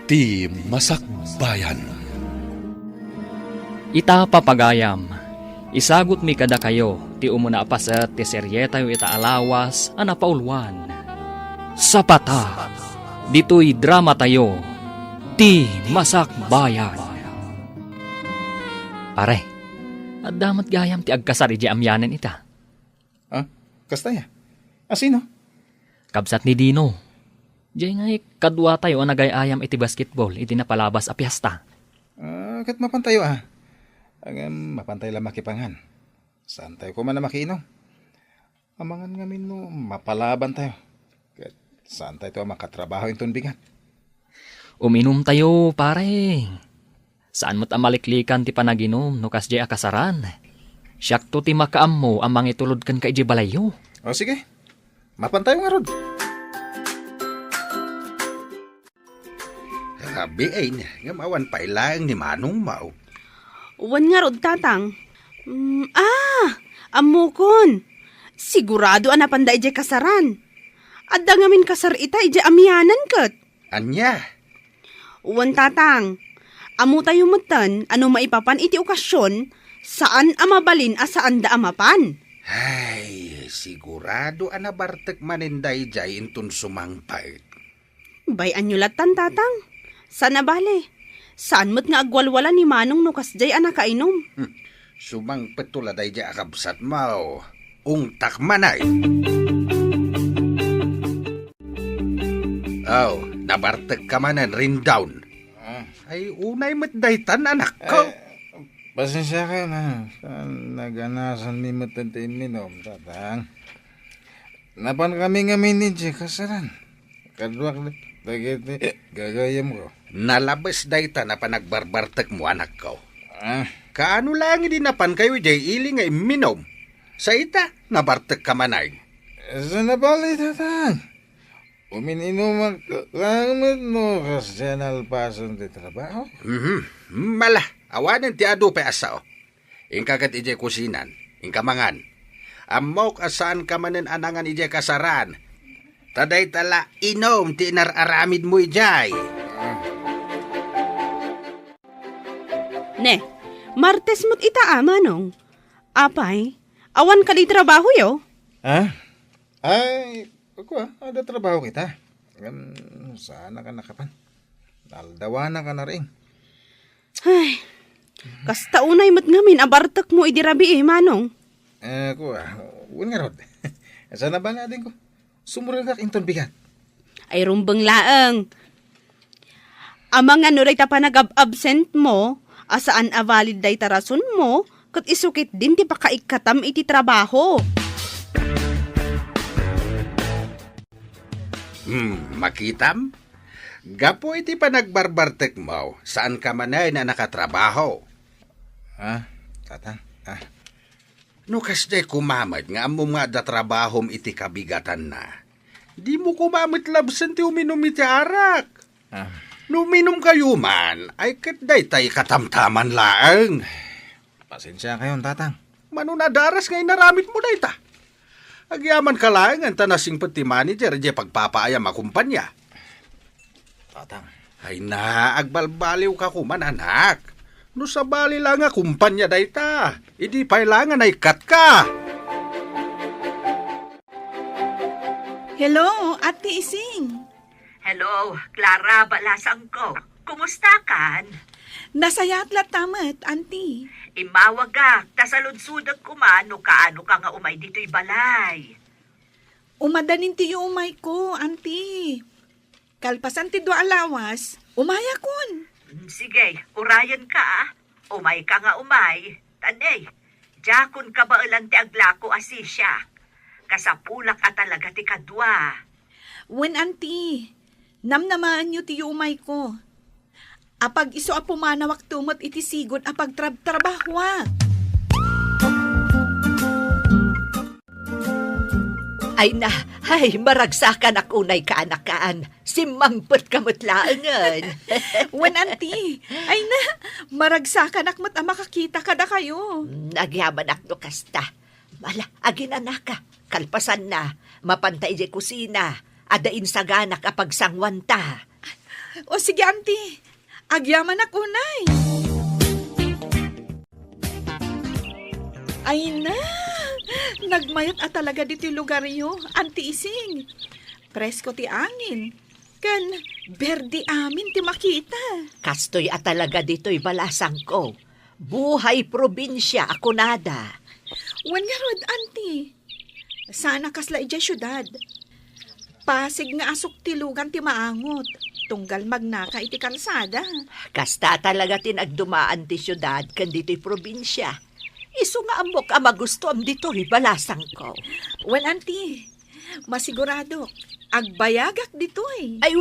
Ti Masakbayan. Ita papagayam, isagot mi kada kayo, ti umuna apaset ti serye tayo ita alawas, anapaulwan. Sapata, dito'y drama tayo, ti Masakbayan. Pare, at damat gayam ti agkasar iji amyanan ita. Kasta ya? Asino? Kabsat ni Dino. Diyan ngay kadwa tayo ang nagayayam iti basketball, iti napalabas a piyesta. Kat mapantayo mapantay lang makipangan. Saan tayo ko man na makiinom? Amangan ngamin no, mapalaban tayo. Kat saan tayo makatrabaho yung bigat? Uminom tayo, pare. Saan mo't amaliklikan ti panaginom, no kasjay akasaran? Siyak to ti makaam mo amang itulod kan ka iji balayo. O sige, mapantayo nga rod. Grabe ay, ngamawan pa ilang ni Manong Mau. Uwan nga rod, tatang. Amukon. Sigurado anapanda ije kasaran. Adda ngamin kasar ita ije amyanan kat. Anya? Uwan, tatang. Amu tayo mutan, ano maipapan iti okasyon, saan amabalin saan da amapan. Ay, sigurado anabartek maninday jay intun sumangpay. Bayan nyo latan, tatang. Sana bale. Saan mo't nga agwalwala ni Manong no kasjay anakainom? Sumang petuladay jay akabsat mau. Ungtak manay. Nabartek ka manan rin down. Ay, unay matdaytan anak ko. Pasensya ka na. Naganasan mi matantin minom, tatang. Napan kami ni Jay kasaran. Kadwak na, gagayam ko. Nalabas dayta na panagbarbartek mo anak ko. Kaano lang idinapan kayo jay ili nga minom. Sa ita, nabartek ka manay. Sa nabali, tatang. Umininom lang no kasi nalpasan di trabaho. Mala, awanin ti ado pa asao. Ingkagat ije kusinan, ingkamangan. Amok asaan ka manin anangan ije kasaran. Taday tala inom ti inararamid mo ijay. Ne, Martes mo't ita Manong. Apay, awan ka di trabaho yo? Ay, ako ada trabaho kita. Sana ka nakapan. Naldawana ka na rin. Ay, kasta unay mo't ngamin abartak mo idirabi Manong. Ako uwan nga rod. Sana ba natin ko? Sumuragak inton bigat. Ay rumbang laang. Amang ano ray ta pa nag-absent mo, asaan valid day tarason mo, kat isukit din ti pakaikatam iti trabaho. Makitam? Gapo iti pa nagbarbartek mo, saan ka manay na nakatrabaho? Tatang? No kasday kumamad nga amo nga da trabahom iti kabigatan na. Di mo kumamit labsan ti uminom iti arak. No uminom kayo man, ay katday tay katamtaman laang. Pasensya kayo, tatang. Manunadaras ngay naramit mo day ta. Agyaman ka lang ang tanasing pati manager di pagpapaayam akumpanya. Tatang. Ay na, agbalbaliw ka kuman anak. No sa bali lang nga kumpanya day ta. Idi pailangan ay kat ka. Hello, Ate Ising. Hello, Clara Balasang ko. Kumusta kan? Nasayat la tamat, Auntie. Imawagak, tasaludsudag kumano kaano ka nga umay dito'y balay. Umadanin tiyo umay ko, Auntie. Kalpasan ti dua alawas, umaya kun. Sige, urayan ka ah. Umay ka nga umay. Tanay, jakon ka ba ulan ti aglako asisya? Kasapulak at talaga ti kadwa. Wen, Auntie, namnamaan nyo tiyo umay ko. Apag iso apumanawak tumot iti sigod apag trabahwa. Ay maragsakan akunay kaanakaan. Simangpot kamutlaangan. Wen, Auntie, ay na, maragsakan akmat makakita kada kayo. Nagyaman akno kasta. Mala, agin anaka. Kalpasan na, mapantay di kusina. Adain sa ganak apag sangwanta. O sige, auntie. Agyaman ako, nay. Ay na, nagmayat at talaga dito lugar yo, auntie Ising. Presko ti angin. Kan, berdi amin ti makita. Kastoy at talaga dito'y balasang ko. Buhay probinsya ako nada. Wan nga rod, auntie. Sana kasla ija syudad. Pasig nga asok ti lugan ti maangot. Tunggal magnaka iti kalsada. Kasta talaga tinagdumaan ti syudad kan dito'y probinsya. Iso nga amok ang magusto am dito'y balasang ko. Wan, auntie. Masigurado. Agbayagak dito eh. Ay,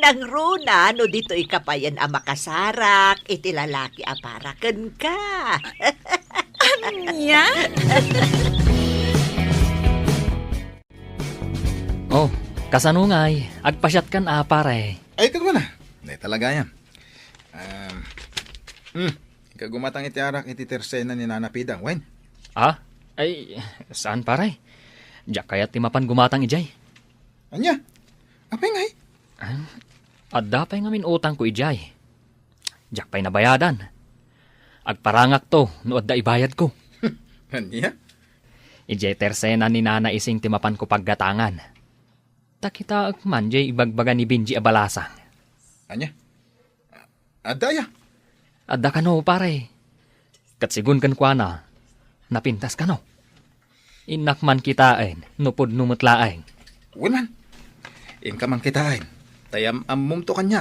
nang runa, no dito'y kapayan ang makasarak, iti lalaki aparakan ka. Anya? Oh, kasanungay, agpasyat kan pare. Ay, ikaw na. Hindi talaga yan. Ikaw gumatang iti arak iti tersena ni Nana Pidang, Wen. Ah? Ay, saan pare? Diyak kaya timapan gumatang ijay. Anya? Apay ngay? Adda pa'y ngamin utang ko ijay. Diyak pa'y nabayadan. Agparangak to, no adda ibayad ko. Anya? Ijay tersena ni Nana Ising timapan ko paggatangan. Takita man jay ibagbaga ni Benji abalasang. Anya? Adaya? Adda ka no, pare. Katsigun kan kwa na, napintas ka no. Inak man kitain, nupod numutlaeng. Winan. Inka man kitain. Tayam amum to kanya.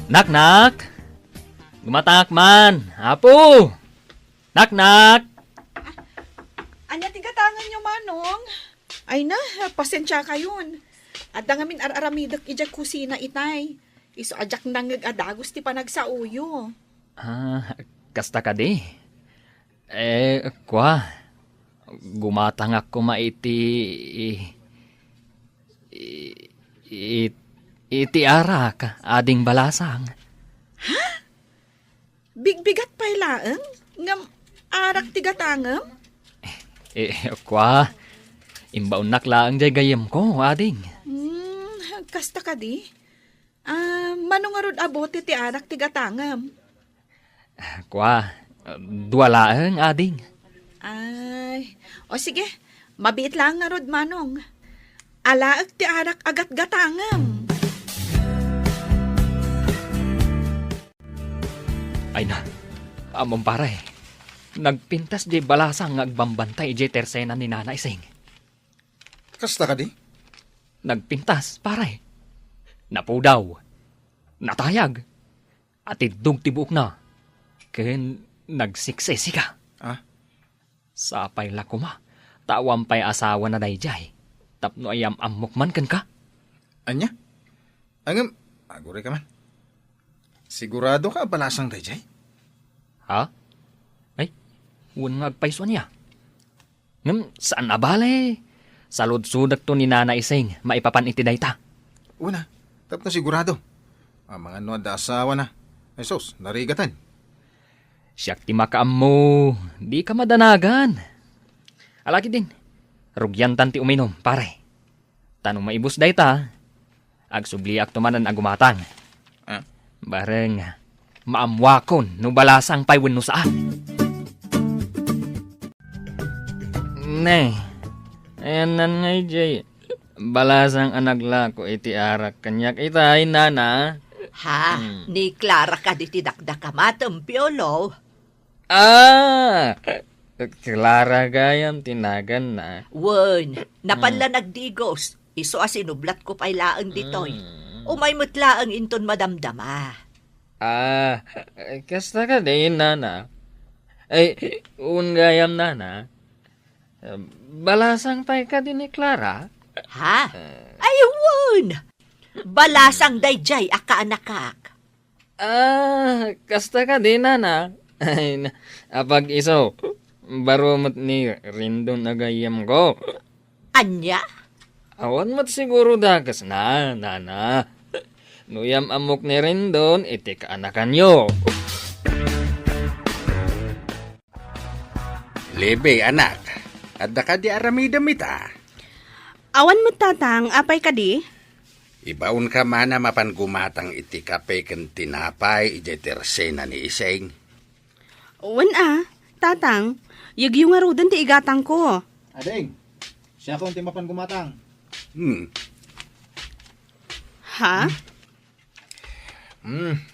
Nak! Gumatak man! Apo! Nak! Anya tigatangan nyo, Manong? Ay na, pasensya kayon. At ngamin aramidak ijak kusina itay. Iso ajak nangag adagos ti panagsauyo. Kasta ka di. Kwa. Gumatang ako maiti... iti arak, ading balasang. Bigbigat pa'y laeng? Ngam arak tigatangam? Kwa. Imbaon naklaang jay gayam ko, ading. Kasta ka di? Manungarod abote ti arak tigatangam. Kwa. Duwalaang, ading. Ay, o sige, mabiit lang nga rod, Manong. Alaag ti arak agat gatangam. Ay na, among pare. Nagpintas di balasang agbambantay di tersena ni Nana Ising. Kasta ka di? Nagpintas, pare. Napudaw. Natayag. At idug tibuk na. Ken nagsiksesi ka. Sapay lakuma. Tawampay asawa na dayjay. Tapno ayam amok man kan ka. Anya? Angam, agure ka man. Sigurado ka balasang dayjay? Ha? Ay, huwag nga agpaiso niya. Ngam, saan na bale? Salud-sudak to ni Nana Ising, maipapan iti dayta. Una, tapno sigurado. Ang mga no da asawa na. Ay sos, narigatan. Siyak ti makaam mo, di ka madanagan. Alaki din, rugyantan ti uminom, pare. Tanong maibus dayta, agsubliak tumanan agumatang. Bareng, maamwakon, no balasang paywen no saan. Ne, ayan nga jay, balasang anagla ko iti arak kanyak itay nana. Ha? Ni Clara ka di tidakdak ka matampiolo. Clara gayam tinagan na. Wen, napanla nagdigos. Iso asinublat ko pa'y laang ditoy. Umay mutlaang inton madamdama. Kasta ka din, nana. Ay, gayam nana. Balasang pa'y ka din ni Clara? Ha? Ay, wen! Balasang dayjay akaanakak. Kasta ka din, nana. Ay, apag iso, barumot ni Rindon agayam ko. Anya? Awan mat siguro dagas na, nana. Nuyam amok ni Rindon, iti kaanakan nyo. Lebe, anak. Adda ka di aramidam ita. Awan mo tatang, apay ka di? Ibaon ka mana mapan gumatang iti kape ken tinapay iti tersena ni Iseng. Wan tatang, yagyo nga rudan ti igatang ko. Ading, siya kong timapan gumatang. Ha?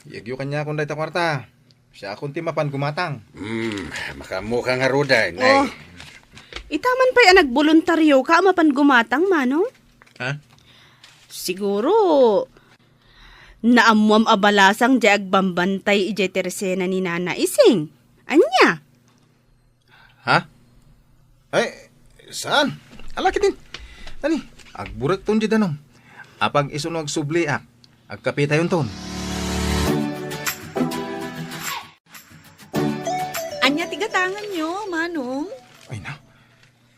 Yagyo kanya akong dayta kwarta. Siya akong timapan gumatang. Makamukha nga rudan. Oh, itaman pa'y nagboluntaryo ka mapan gumatang, manong? Ha? Siguro, naamuam abalasang di agbambantay ije tersena ni Nana Ising. Anya? Ha? Ay, saan? Alaki din. Tani, agburak ton di danong. Apag isunog subli agkapita yun ton. Anya tigatangan nyo, Manong? Ay na,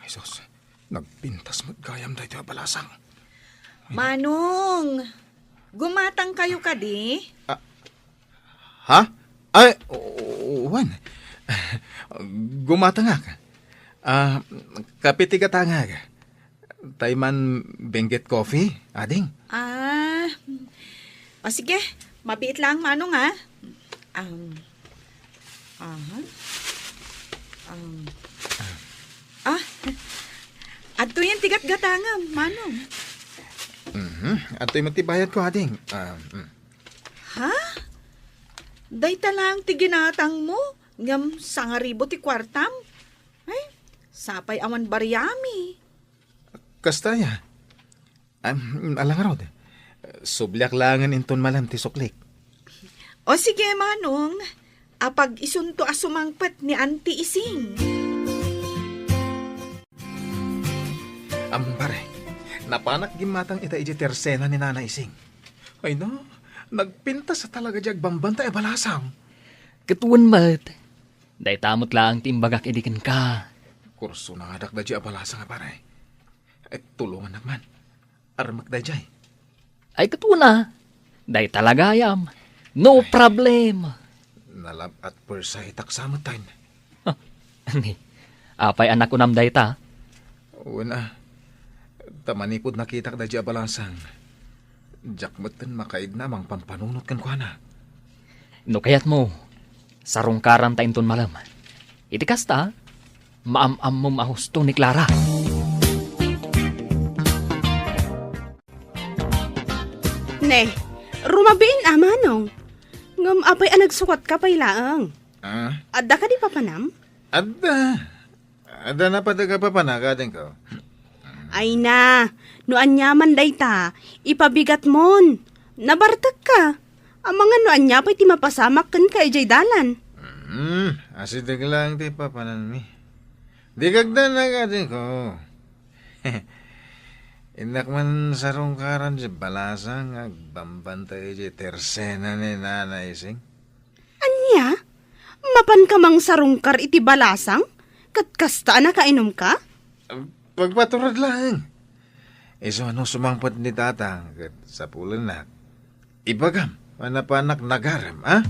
ay sus, nagpintas magkayam dahito abalasang. Manong, gumatang kayo ka di? Ha? Ay, wan. Gumatangak. Kapitiga tangag. Tayman Benguet Coffee, ading. O sige, mabiit lang, Manong ha. Adto yan tigat gatangam, Manong. At ito'y matibayad ko, ading. Ha? Day talang tiginatang mo, ngam sangaribo ti kwartam. Ay, sapay aman baryami. Kastaya. Alang rod. Sublyak langan inton malam ti suklik. O sige, Manong, apag isunto asumangpet ni Auntie Ising. Pare, napanak gimatang ita iji tersena ni Nana Ising. Ay no, nagpinta sa talaga jag bambanta e balasang. Katuan mat. Day tamot lang timbagak idikin ka. Kurso na nga dakda di abalasang pare. Tulungan naman. Armak da jay. Ay katuan Day talagayam. No problem. Nalab at persay taksamot tayo. Ani, apay anak unam day ta. Una, tamanipod nakita da di abalasang. Jakmatan makaid namang pampanunot kan kuana. No kayat mo, sarungkaran ta inton malam. Iti kasta, maam-am mo mahusto ni Clara. Ne, rumabiin Manong. Ngam apay nagsukat ka pay laang. Adda ka di papanam? Ada na padaga pa panakadin ko. Ay na, no anyaman day ta, ipabigat mon. Nabartag ka. Ang mga no anya pa'y ti mapasamak kan ka ijay dalan. Asidag lang ti papanan mi. Di kagda na kadin ko. Inak man sarungkaran si balasang agbambantay di tersena ni Nana Ising. Anya? Mapan ka mang sarungkar iti balasang? Katkasta na kainom ka? Pagpaturad lang. Iso ano sumangpot ni tatang kat sa pulan na. Ibagam, panapanak nagaram, ha?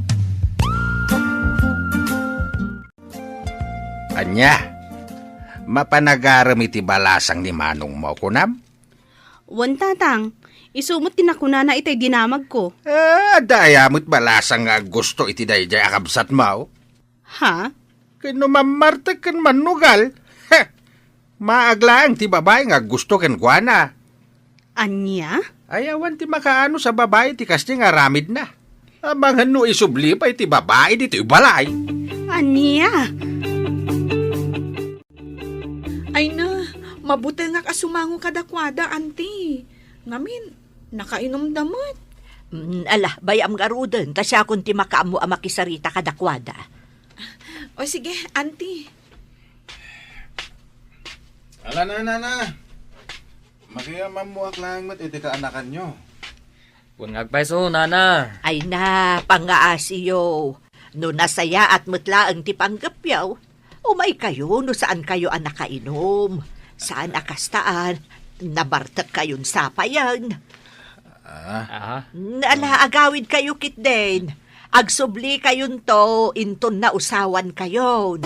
Anya, mapanagaram iti balasang ni Manong mo kunam? Wan tatang, isumot tinakuna na itay dinamag ko. Dayamot balasang nga gusto iti dayjay akabsat mo. Ha? Kano mamartag kan manugal. Maaglaang ti babae nga gusto ken kuana. Anya? Ayawan ti makaano sa babae ti kasti nga ramid na. Abangan no isubli pa iti babae dito ibalay. Anya? Ay na, mabuti nga kasumango kadakwada, Auntie. Ngamin, nakainom damot. Ala, bayam garudan, tasya kung ti makaamu amakisarita kadakwada. O sige, Auntie. Ala na. Makiyaman mo aklang mat iti kaanakan nyo. Kung ngagpaiso, Nana. Ay na, pangaasiyo. No nasaya at mutlaang ti panggapyaw, umay kayo no saan kayo nakainom. Saan akastaan, nabartak kayon sapayan. Ala, agawid kayo kitden. Agsubli kayon to, inton na usawan kayon.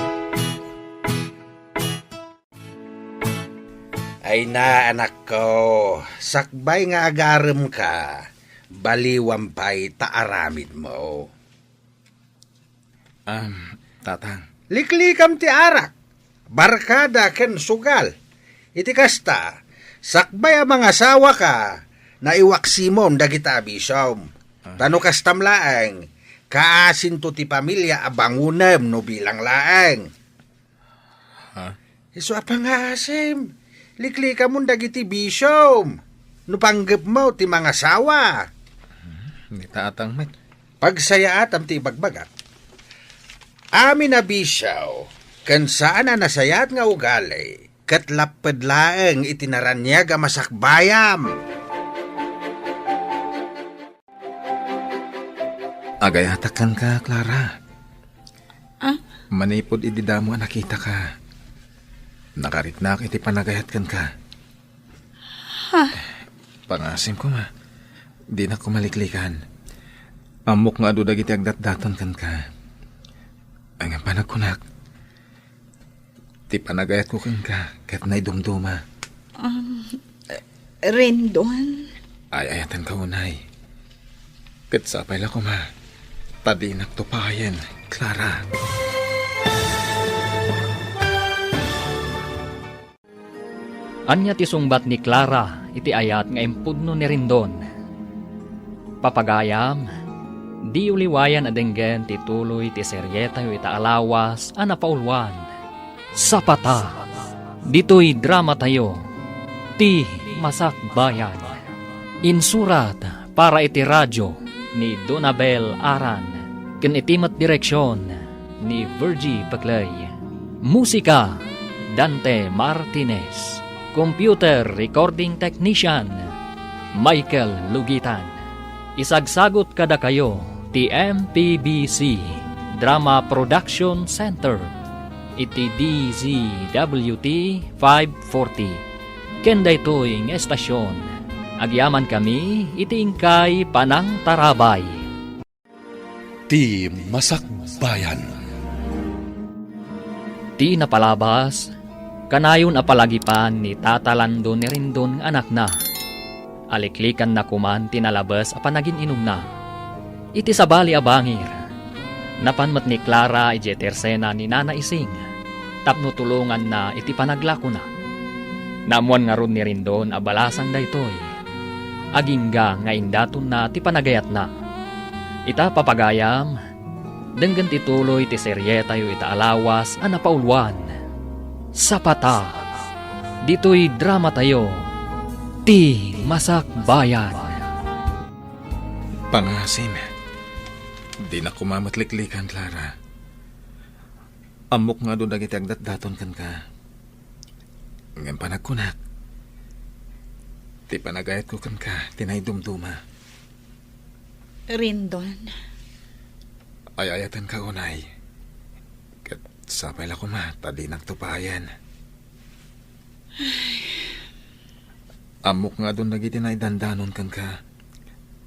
Ay na, anak ko, sakbay nga agarem ka, baliwampay taaramid mo. Tatang. Liklikam ti arak, barkada ken sugal. Iti kasta, sakbay ang mga asawa ka, na iwaksimom dagita abisom. Tano kastam laeng, kaasin to ti pamilya abangunem no bilang laeng. Iso apang asim, liklikam mo dagiti bisom, no panggap mo ti mga asawa. Ni tatang met. Pagsaya atam ti bagbagat. Amin na bisaw, kan saan na nasayat nga ugali, kat lapad laeng itinaranyag ang masakbayam. Agayatakan ka, Clara. Ah? Manipod ididamo ang nakita ka. Nakaritnak iti panagayatkan ka. Pangasim ko ma. Di na kumaliklikan. Amok nga adudag iti agdat-daton kan ka. Ang panagkunak. Ti panagayat ko kan ka. Kat na'y dumduma. Rendon? Ay ayatan ka unay. Kat sapay la ko ma. Tadinak to payen, Clara. Anya ti sungbat ni Clara iti ayat nga impudno ni Rindon. Papagayam, di uliwayan adenggen ti tuloy ti seryeta yu ita alawas a napaulwan. Sapata, dito'y drama tayo, ti Masakbayan. Insurat para iti radyo ni Donabel Aran, ken itimat direksyon ni Virgie Paclay. Musika, Dante Martinez. Computer Recording Technician, Michael Lugitan. Isagsagot kada kayo, ti MPBC Drama Production Center, iti DZWT 540. Kenda ito'y estasyon. Agyaman kami, iti ingkay Panang Tarabay. Ti Masakbayan. Ti napalabas, kanayon apalagipan ni Tata Lando ni Rindon anak na. Aliklikan na kuman tinalabas apan naging inom na. Iti sabali abangir. Napanmat ni Clara ije tersena ni Nana Ising. Tapno tulungan na iti panaglako na. Namuan nga ron ni Rindon abalasang daytoy. Agingga nga indaton na ti panagayat na. Ita papagayam, denggan ti tuloy ti seryeta yu ita alawas a napaulwan. Sapata, dito'y drama tayo, ti Masakbayan. Pangasim. Di na kumamatliklikan, Clara. Amok nga doon dagiti agdat-daton kan ka. Ngayon panagkunak. Ti panagayat ko kan ka, tinay dumduma. Rendon? Ay ayatan ka unay. Kat sapay la ko ma, tadi nagtupayan. Amok nga doon dagiti na dandanon kan ka.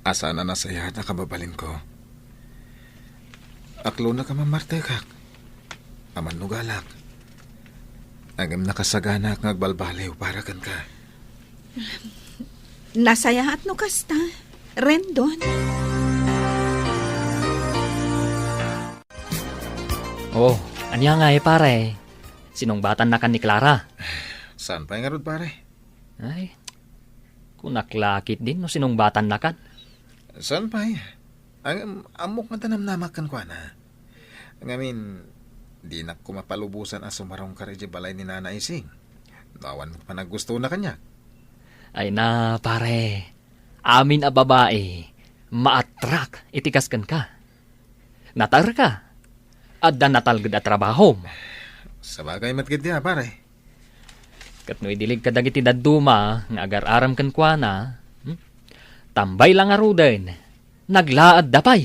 Asa na nasaya na kababalin ko. Aklo na ka mamartekak. Aman nugalak. Agam nakasagana kang agbalbaliw para kan ka. Nasayahat no kasta, Rendon? Oh, anya nga pare. Sinungbatan na kan ni Clara. Saan pa nga rod pare? Ay, kunaklakit din no sinungbatan na kan. Saan pa Ang amok nga tanamnamakan ko na. Ngamin, di na ko mapalubusan as sumarong kareje balay ni Nana Ising. Nawan mo pa naggusto na kanya. Ay na pare, amin a babae, maatrak itikas kan ka. Natar ka, adda natalgad at trabaho. Sa bagay matkid niya pare. Kat no idilig ka dagiti daduma, nga agar-aram kan kwa na, tambay lang aruden, naglaad dapay.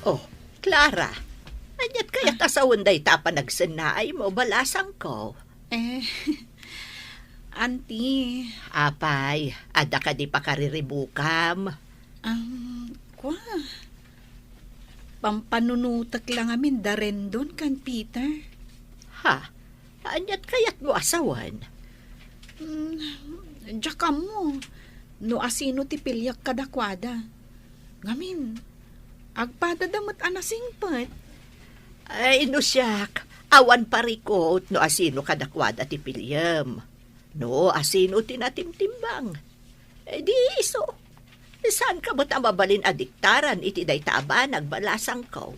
Oh, Clara, anyat kaya tasawan day tapa nagsanay mo balasang ko. Auntie, Apay, ada ka di pa kariribukam. kwa? Pampanunutak lang amin da Rendon kan Peter. Ha? Anyat kayat mo asawan? Diyak mo. No asino ti pilyak kadakwada. Ngamin, agpadadamot anasingpat. Ay, no siyak. Awan parikot no asino kadakwada ti Pilyam. No asino tinatimtimbang. Di iso. Saan ka ba't mabalin adiktaran iti day taaba nagbalasang ko?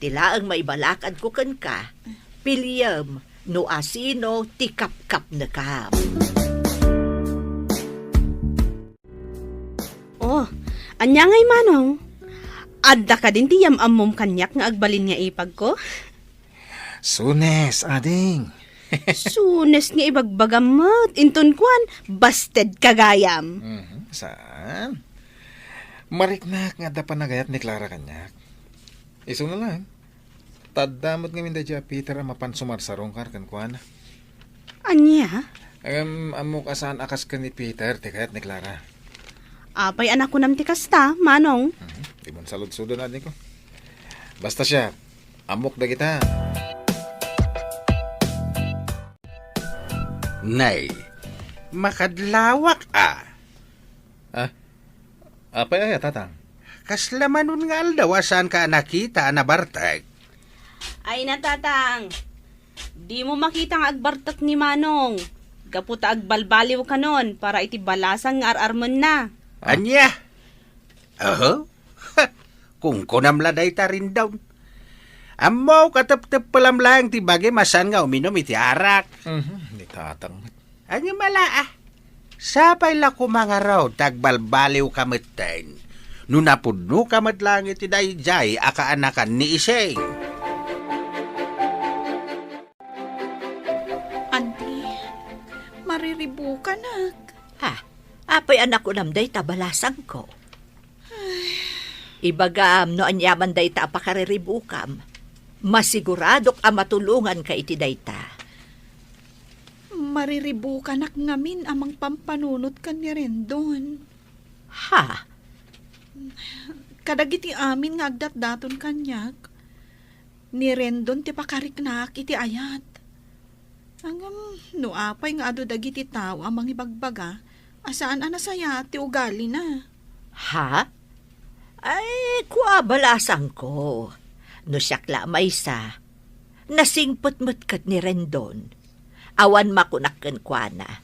Tila ang may balakad ko kan ka. Pilyam, no asino ti kap-kap na kam. Oh, anya ngay manong. Adda ka din ti yamamom kanyak nga agbalin nga ipag ko. Sunes, ading. Sunes nga ibagbagamot. Inton kwan, busted kagayam. Saan? Mariknak nga da panagayat ni Clara kanyak. Iso na lang. Tadamot nga minda dya Peter ang mapansumarsarong kan kuana. Anya? Amok asaan akas ka ni Peter, tikayat ni Clara. Apay anak ko nam ti kasta, manong. Di mo salud-sudo natin ko. Basta siya, amok da kita. Nay, makadlawak Apay ay tatang. Kaslamanon nga aldaw saan ka nakita na bartag. Ay natatang, di mo makita nga agbartak ni manong. Gaputa agbalbaliw ka nun para iti balasang nga ararmon na. Anya? Aho? Kung kunamladay ta rin daw. Amaw katap-tap palam lang ti bagay masan nga uminom iti arak. Ni tatang. Anya mala Sapay la ko mga raw tagbalbaliw kameten. No napudno kamat lang iti dayjay akaanakan ni Iseng. Auntie, mariribu ka na. Apay anak ko namday tabalasang ko. Ibagam no anyaman day ta apakariribukam. Masiguradok ang matulungan ka iti dayta. Mariribu ka nak ngamin amang pampanunot ka ni Rendon. Ha? Kadagiti amin nga agdat-daton kanyak. Ni Rendon ti pakariknak iti ayat. Angam, no apay nga ado dagiti tao amang ibagbaga, asaan anasaya ti ugali na. Ha? Ay, kuabalasang ko. No siyakla maysa. Nasingpot-mot kat ni Rendon. Awan makunakkan kwa na.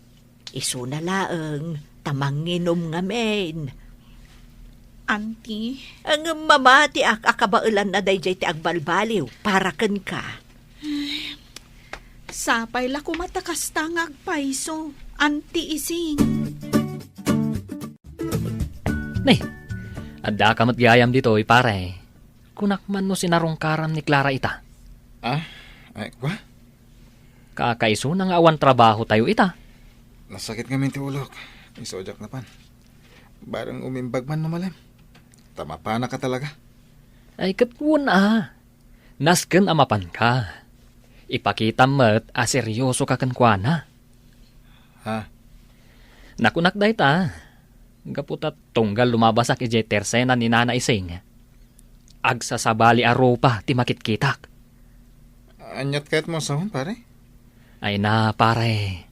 Isu na laeng, tamanginom nga men. Auntie, Ang mamati akabaulan na dayjay ti agbalbaliw, para ken ka. sapay la kumatakas tangag paiso. Auntie Ising. Nay, adda ka matgayam dito, pare. Kunakman no sinarungkaram ni Clara ita. Ay, kwa? Kakaiso nang awan trabaho tayo ita. Nasakit nga minti ulok. Isojak na pan. Barang umimbag man numalim. Tama pa na ka talaga. Ay katwon Nasken amapan ka. Ipakita mo't seryoso ka kankwana. Ha? Nakunak day ta. Gaputat tunggal lumabasak ijay tersena ni Nana Ising. Agsasabali aropa ti makitkitak. Anyat kahit mo sahon, pare? Ay na, pare.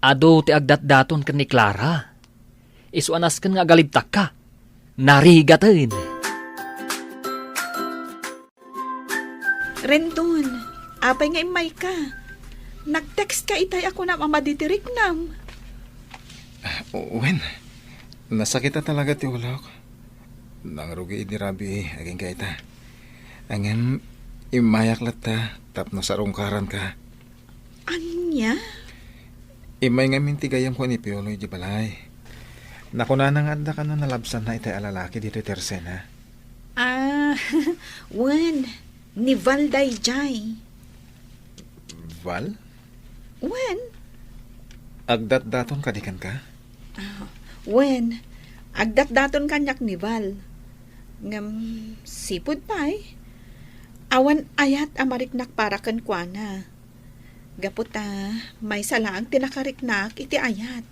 Ado ti agdat-daton ken ni Clara. Isuanas ken nga galibtak ka. Narigaten. Rendon, apay nga imay ka. Nag-text ka itay ako na mamaditirik nam. Uwen, nasakita talaga ti ulok. Nangrugi ni Rabi, aging kaita. Angin, imayak lata, tapno sarungkaran ka. Anya? Imay nga mintigayam ko ni Piolo di balay. Nakunanang anda ka na nalabsan na itay alalaki dito tersena. Wen, ni Valday Jai. Val? Wen, Agdat-daton kadikan ka? wen, agdat-daton kanyak ni Val. Ngam, sipod pa Awan ayat amariknak para kan kuana. Gaputa, may salaang tinakariknak iti ayat.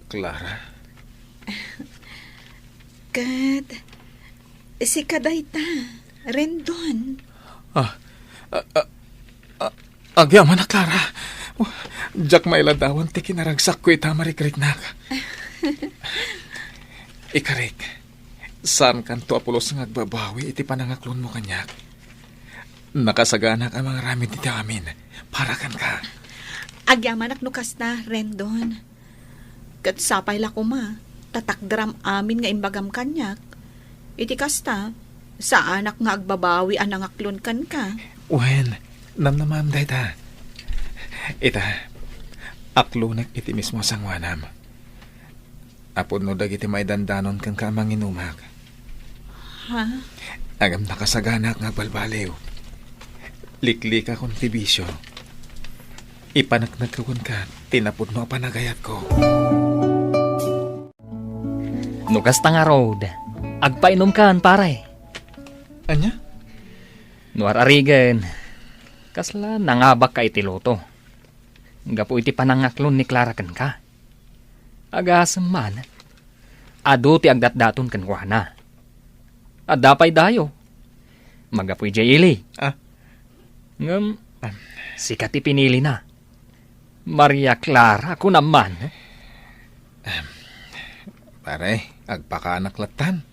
Clara? Kat, Si Kadayta, Rendon. Agyaman na, Clara. Jack mailadawan ti kinaragsak ko ita marikrik-nak. Ikarik, saan kanto apulos ng agbabawi iti panangaklon mo kanyak? Nakasaganak ang mga ramid iti amin. Para kan ka. Agyamanak no kasta, Rendon. Kat sapay la kuma, tatakdram amin nga imbagam kanyak. Iti kasta, sa anak nga agbabawi ang nangaklon kan ka. Wen, namnamam dayta. Ita, aklunak iti mismo sangwanam. Apod no dagiti may dandanon kan ka manginumak. Ha? Agam nakasaganak nga balbaliw. Liklik akong tibisyo. Ipanaknag ko ka, tinapod mo panagayat ko. Nukas ta nga road. Agpainom kan, pare. Anya? Nuar arigen. Kasla nangabak ka iti loto. Gapu iti panangaklon ni Clara kan ka. Agasam man. Ado ti agdatdaton kan kuhana. Adapay dayo. Magapu iti ili. Ngam, sikat ti pinili na. Maria Clara, ako naman. Pare, agpakaanak latan.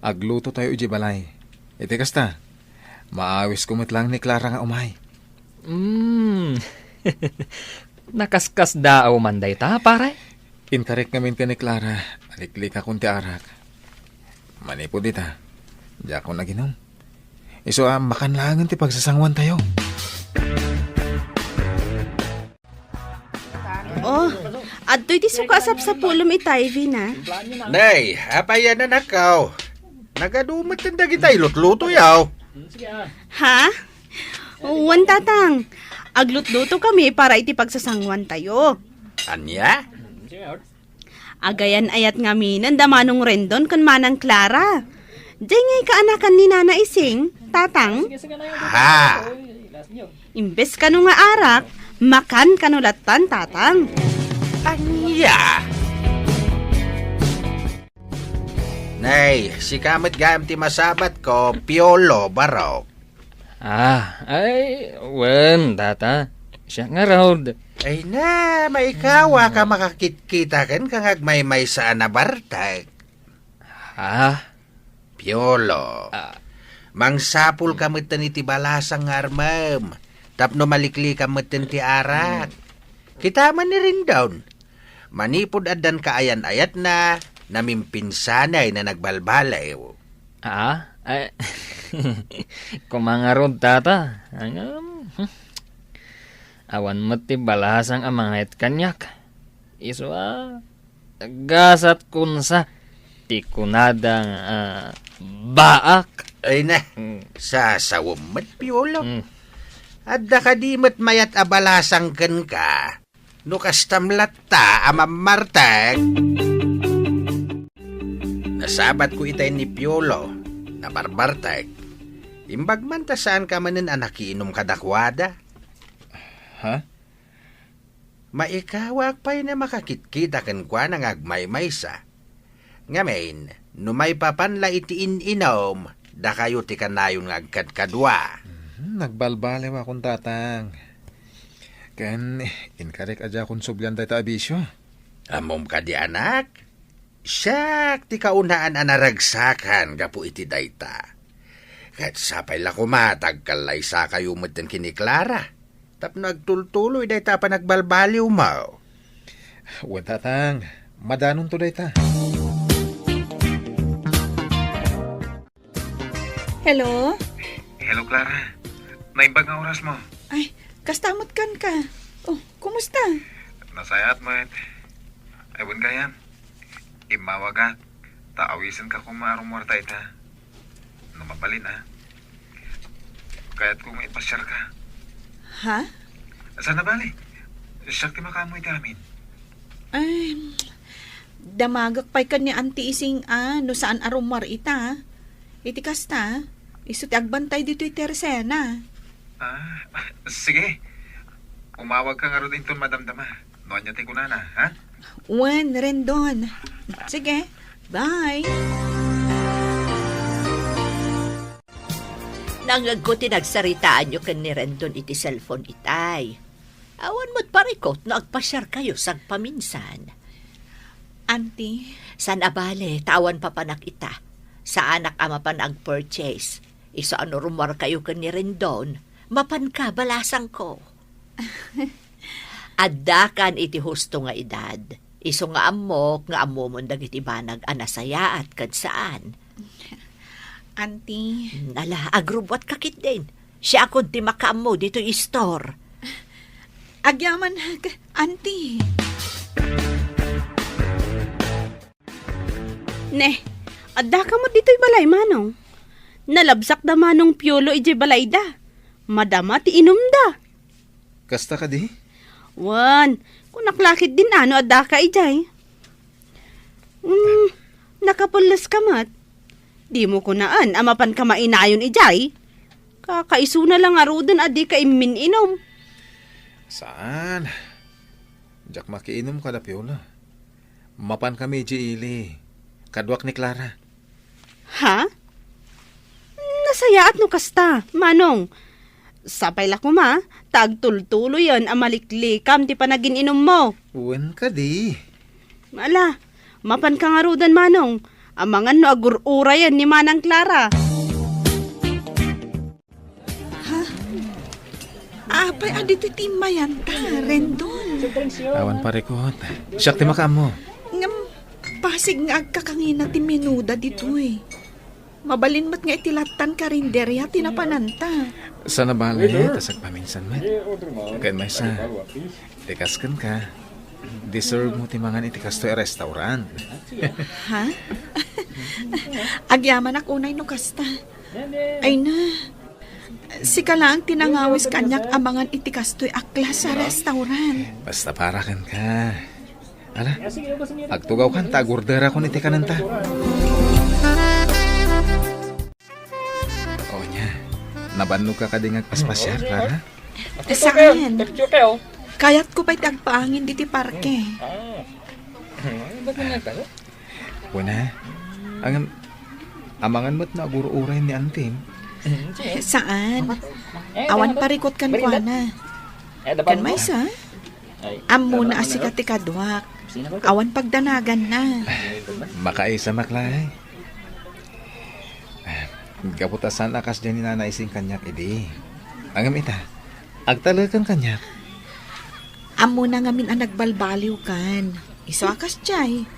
Agluto tayo uji balay. Iti kasta, maawis kumit lang ni Clara nga umay. Nakaskas daaw manday ta, pare? Inkarek namin ka ni Clara, aliklik akong ti arak. Manipod ita, di ako naginom. Iso makanlangan ti pagsasangwan tayo. Oh, adto'y ti sukasap sa pulom itay, na. Nay, apayan na nakaw. Nagadumot ang dagitay lutluto yaw. Ha? Wan tatang. Aglutluto kami para iti pagsasangwan tayo. Anya? Agayan ayat nga minan damanong Rendon kan manang Clara. Diyan nga'y kaanakan ni Nana Ising, tatang. Ha? Imbes ka nga arak, makan kanulatan, tatang. Anya? Nay, si kamit gayam ti masabat ko, Piolo Barok. Wen, tata. Siya nga road. Ay na, maikawa ka makakita kan kang agmay-may sa anabartag. Piolo. Mangsapul kamit iti balasang armam. Tapno malikli kamit ti arat. Kita man ni rin down. Manipod adan kaayan-ayat na namimpisanay na nagbalbalay. Kumangarod tata. Awan mo ti balasang amangit kanyak. Iso gasat kunsa ti kunadang baak. Ay na, sasawamad, Piolo. Adda ka di mat mayat abalasang kan ka. No kastamlat ta amamartag. Nasabat ko itay ni Piolo na barbartag. Imbag man ta saan ka manin anak iinom kadakwada. Ha? Maikawak pa'y na makakitkita kan kwa nang agmay-may sa. Ngamin, numay papanla itiin inom, da kayo ti kanayon nga agkadkadwa. Nagbalbalew akong tatang. Kan, inkarek aja akong subyan tayo ta abisyo. Amom ka di anak? Siyak, ti kaunaan anaragsakan, gapu iti dayta. Kat sapay la kumatag kalay sa kayo mutin kini Clara. Tap nagtultuloy dayta pa nagbalbaliw mo. Wen tatang, madanon to dayta. Hello? Hello, Clara. Naimbag nga oras mo. Ay, kastamot kan ka. Oh, kumusta? Nasayat mo Ewan ka yan. Imawagat. Taawisan ka kung maarong muarta ita. Namapalin Kaya't kung ipasyar ka. Ha? Saan na bali? Siyak ti makamoy ti amin. Ay, damagak pa'y ka ni Auntie Ising no saan arumar ita. Iti kasta, iso ti agbantay dito iti Teresena. Sige. Umawag ka nga rin ton madamdama. Noon niya ti kunana, ha? Wen, Rendon. Sige, bye. Nangag ko tinagsaritaan nyo kan ni Rendon iti cellphone itay. Awan mo't parikot na agpasyar kayo sag paminsan. Auntie, San abale, tawan pa panak ita. Sa anak ama pan ag-purchase. Iso ano rumor kayo kan ni Rendon, mapan ka balasang ko. Addakan iti husto nga edad. Iso nga amok nga amomon dagiti banag anasaya at kad saan. auntie. Nala, agrubot kakit din. Siya akong ti makaamo dito i-store. Agyaman, auntie. Ne, adda ka mo dito'y balay, manong. Nalabsak da manong piolo ije balay da. Madama ti inom da. Kasta ka di? Wan, kung naklakit din ano adda ka ijay. Nakapulas ka mat. Di mo kunaan, amapan ka mainayon ijay. Kakaiso na lang arudan adi ka imin-inom. Saan? Diyak makiinom ka da piola. Mapan kami ili. Kadwak ni Clara. Ha? Nasaya at no kasta, manong. Sapay la ko ma, tagtultulo yan amaliklikam ti panagin inom mo. Uwan ka di. Ala, mapan ka nga rudan, manong. Amangan no agurura yan ni Manang Clara. Apay, adito timayan ta, Rendon. Awan parikot. Siyak ti makaamo. Ngam, pasig nga agkakangina ti menuda dito eh. Mabalin mo't nga itilatan ka rin derya tinapananta. Sana bali, tasag paminsan man. Kaya may sa, tikaskan ka. Deserve mo timangan itikas to restaurant. Ha? Agyaman ak unay no kasta. Ay na. Si lang tinangawis kanyak amangan itikastoy akla sa restaurant. Basta para kan ka. Ala, agtugaw kan ta, gurdera ko niti kananta. O nya, nabannog ka kading agpaspasyar, Clara? Saan? Kayat ko pa'y tagpaangin diti parke. Una, ang amangan mo't na aguro-uray ni Antim. Saan? Awan parikot kan kwa na. Kan may sa? Amo na asikati kadwak. Awan pagdanagan na. Makaisa maklay. Kaputasan akas dyan ni nanay sing kanyak idi. Angam ita, agtalagan kanyak. Amo na ngamin ang nagbalbaliw kan. Iso akas jay.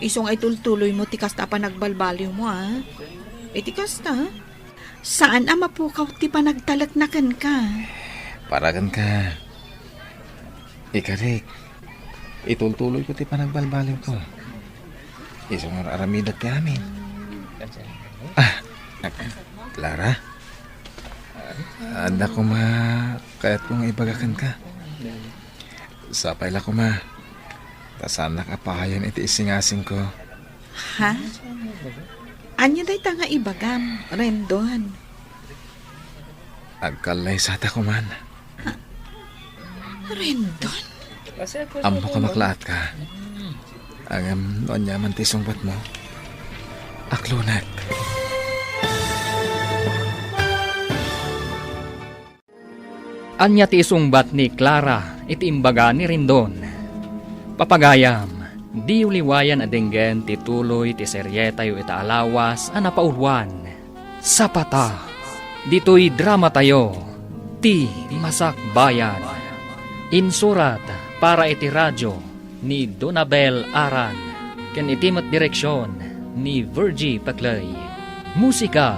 Isong ay tultuloy mo tikas ta pa nagbalbaliw mo ah. Tikas ta. Saan ama po ka ti pa nagtalaknakan ka? Paragan ka. Ikarik. Itultuloy ko ti pa nagbalbaliw ko. Isong aramidat ti amin. Clara. Anda ko ma, kaya't kong ibagakan ka. Sapay la ko ma. Tasan nakapahayan iti isingasing ko. Ha? Anya day ta nga ibagam, Rendon. Agkalay sa ta ko man. Rendon? Ambo ka maklaat ka. Angam noon niya man tisungbat mo. Aklunat. Anya ti isungbat ni Clara iti imbaga ni Rendon. Papagayam, di uliwayan adenggen ti tuloy ti seryeta yu ita alawas a napaulwan. Sapata, dito'y drama tayo, ti Masak Bayan. Insurat para iti radyo ni Donabel Aran, ken itimat direksyon ni Virgie Paclay. Musika,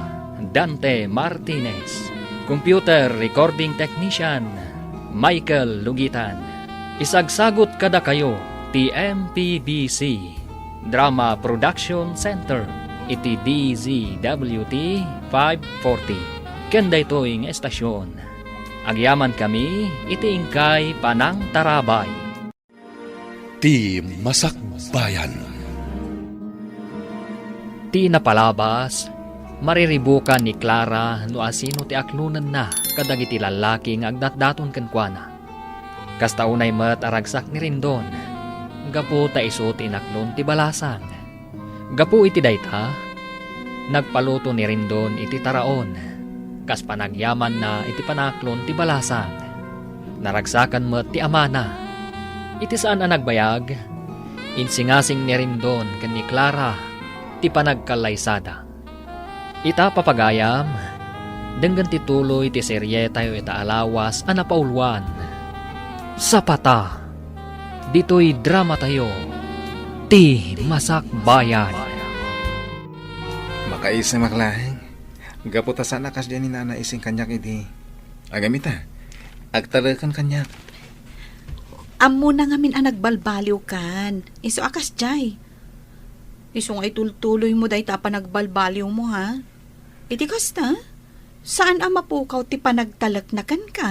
Dante Martinez. Computer Recording Technician, Michael Lugitan. Isagsagot kada kayo, ti MPBC Drama Production Center, iti DZWT 540. Kenday toing estasyon. Agyaman kami, iti ingkay Panang Tarabay. Ti Masak Bayan. Ti napalabas, mariribukan ni Clara no asino ti aklunan na kadagiti lalaki nga agdatdaton kenkwana. Kastaunay met aragsak ni Rendon. Gapu ta iso ti inaklon ti balasan. Gapu iti dayta, nagpaluto ni Rendon iti taraon. kas panagyaman na iti panaklon ti balasang. Naragsakan mo ti amana. Iti saan ang nagbayag? Insingasing ni Rendon ken ni Clara ti panagkalaysada. Ita papagayam, denggan ti tuloy ti serye tayo ita alawas a napaulwan. Sapata, dito'y drama tayo, ti Masakbayan. Makaisa maklahing. Gaputa sana kas diyan ni nana ising kanyak iti. Agamita, agtarakan kanyak. Amo na ngamin ang nagbalbaliw kan. Iso akas jay. Iso nga itultuloy mo day tapa nagbalbaliw mo ha. Iti kasta, saan ang mapukaw ti panagtalaknakan ka?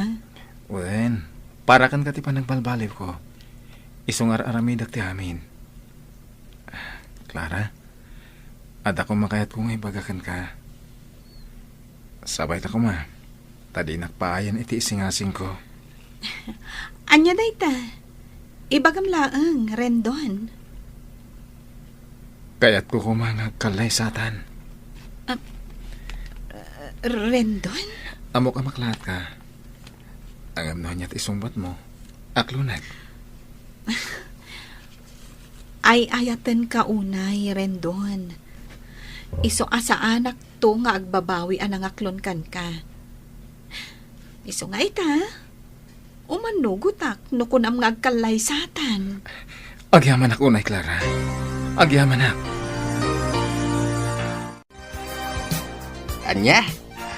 Wen, para kan ka ti panagbalbaliw ko. Isong aramidak ti amin. Clara, ada ko makayat kung ibagakan ka. Sabay ta ko ma. Tadi nakpaayan iti isingasing ko. Anya day ta? Ibagam laang, Rendon. Kayat ko kumangag kalay satan. Rendon? Amo ka maklat ka. Ang amno niya't isumbat mo. Aklunag. Ay ayatan ka unay, Rendon. Iso asa anak to nga agbabawi anang aklon kan ka. Iso nga ita, umanugutak no kunam nga agkalay satan. Agyaman ako unay, Clara. Agyaman ak. Anya,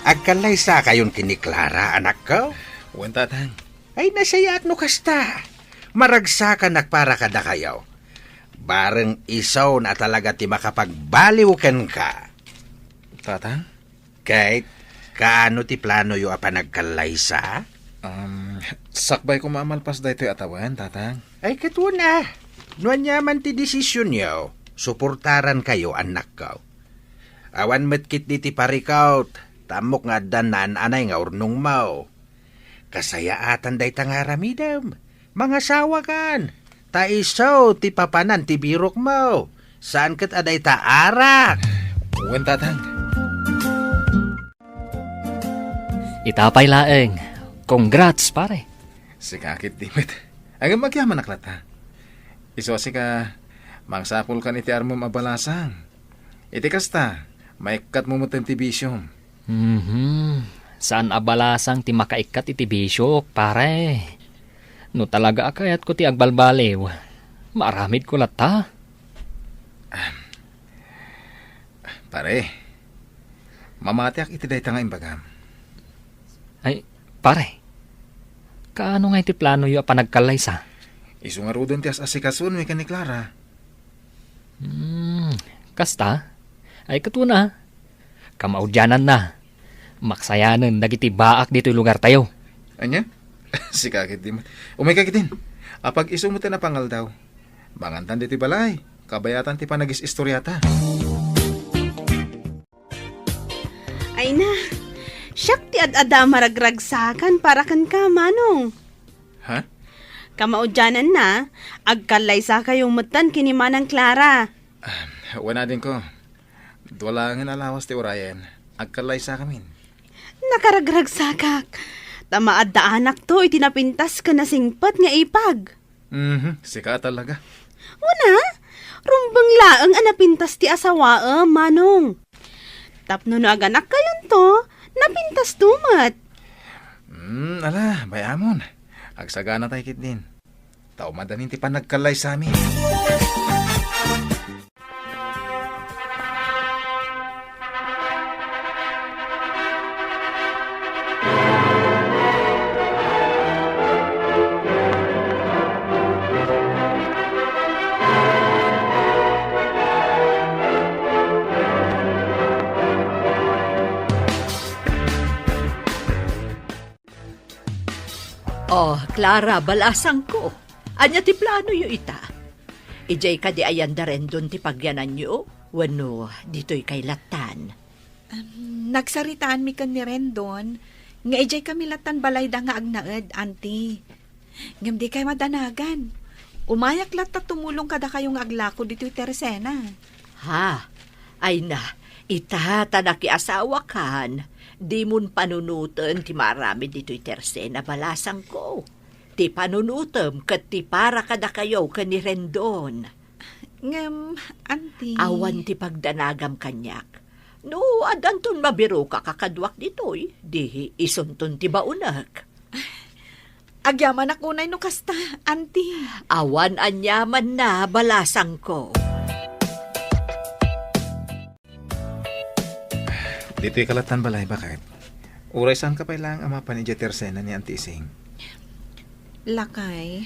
agkalay sa kayon kini Clara, anak ko? Wen tatang. Ay nasayaat no kasta. Maragsakan para kada kayo. Bareng isaw na talaga ti makapagbaliw ken ka. Tatang? Kahit kaano ti plano yo apa nagkalaysa? Sakbay ko mamalpas da ito'y atawan, tatang. Ay katuna. Nuan yaman ti desisyon yo. Suportaran kayo anak ko. Awan metkit di ti parikaut. Tamok nga danan anay nga urnong mau. Kasayaatan day tangaramidam. Mga sawa kan. Taisaw ti papanan ti birok mau. Saan kat aday ta arak? Wen tatang. Itapay laeng. Congrats, pare. Si kakit dimit. Ang magyaman aklat ha. Iso si ka mangsapul kan iti armom abalasang. Iti kasta, may kat mo ti bisyom. Saan abalasang ti makaikat iti bisyok, pare? No talaga akayat ko ti agbalbaliw. Maaramid ko lata. Pare, mamatiak iti day tanga imbagam. Ay, pare. Kaano nga iti plano yu panagkalay sa? Iso nga rudon ti as asikasun may ni Clara. Kasta? Ay katuna. Kamaudyanan na. Maksayanan dagiti baak dito lugar tayo. Anya? Si kakit dimit. Umay kakitin. Apag iso mo na pangal daw. Mangantan di ti balay. Kabayatan ti panagis istoryata. Ay na, siyak ti ad-ada maragragsakan para kan ka, manong. Ha? Kamaudyanan na, agkalay sa kayong mutan kini Manang Clara. Wana din ko. Dwalangin alawas ti Orayan. Agkalay sa kamin. Nakaragragsakak. Tamaad da anak to, itinapintas ka na singpat nga ipag. Sika talaga. Una, rumbang laang anapintas ti asawa, manong. Tapno na aganak kayon to, napintas tumat. Ala, bayamon. Agsagana tayo kit din. Tao madanin ti panagkalay sa amin. Oh, Clara, balasang ko. Anya ti plano yu ita. Ijay ka di ayan da rin doon ti pagyanan yu. Wano, dito'y kay latan. Nagsaritaan mi kan ni Rendon. Nga ijay kami latan balay da nga agnaed, auntie. Ngam di kay madanagan. Umayak lata tumulong kada kayong aglako dito'y Teresena. Ha? Ay na, ita tanaki asawa kan. Di mun panunutan ti marami dito'y terse na balasang ko. Ti panunutam kat ti para kada kayo kani Rendon. Ngem, auntie. Awan ti pagdanagam kanyak. No, adanton mabiro ka kakadwak dito'y. Di isunton ti baunak. Agyaman ako na no kasta, auntie. Awan anyaman na balasang ko. Dito'y kalatan balay, bakit? Uray saan ka pa ilang ama pa ni Jetersena ni Auntie Ising? Lakay.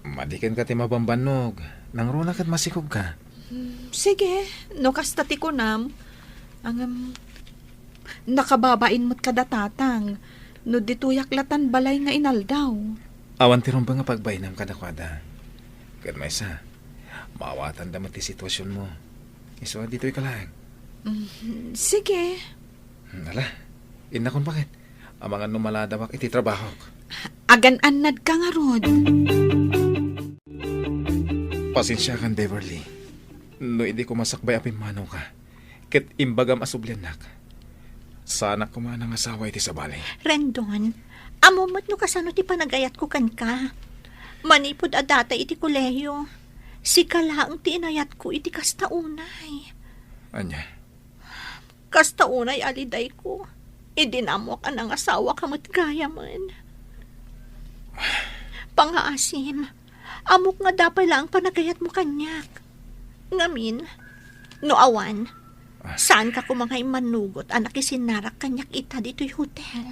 Madikan ka ti mabambanog. Nang runa kat masikog ka. Sige, no kasta ti kunam. Nakababain mo't kada tatang. No dituyak latan balay nga inaldaw. Awan ti rumba nga pagbainam kadakwada. Kat may isa, mawatan damat ti sitwasyon mo. Iso dito'y ka lang. Sige. Nala, inakon bakit? Ang mga numaladawak iti trabaho. Agan-anad ka nga, Rod. Pasensya kan, Beverly. No, hindi ko masakbay apimano ka. Ket imbagam asublyanak. Sana ko man ang asawa iti sa bali. Rendon, amumot no kasano ti panagayat ko kan ka. Manipod adata iti kolehiyo. Si kalaang ti inayat ko iti kastaunay. Anya? Kastaunay aliday ko. Idinamok an ang asawa kamot kaya man. Pangaasim, amok nga dapay lang panagayat mo kanyak. Ngamin, no awan, saan ka kumangay manugot anak isinarak kanyak ita dito'y hotel?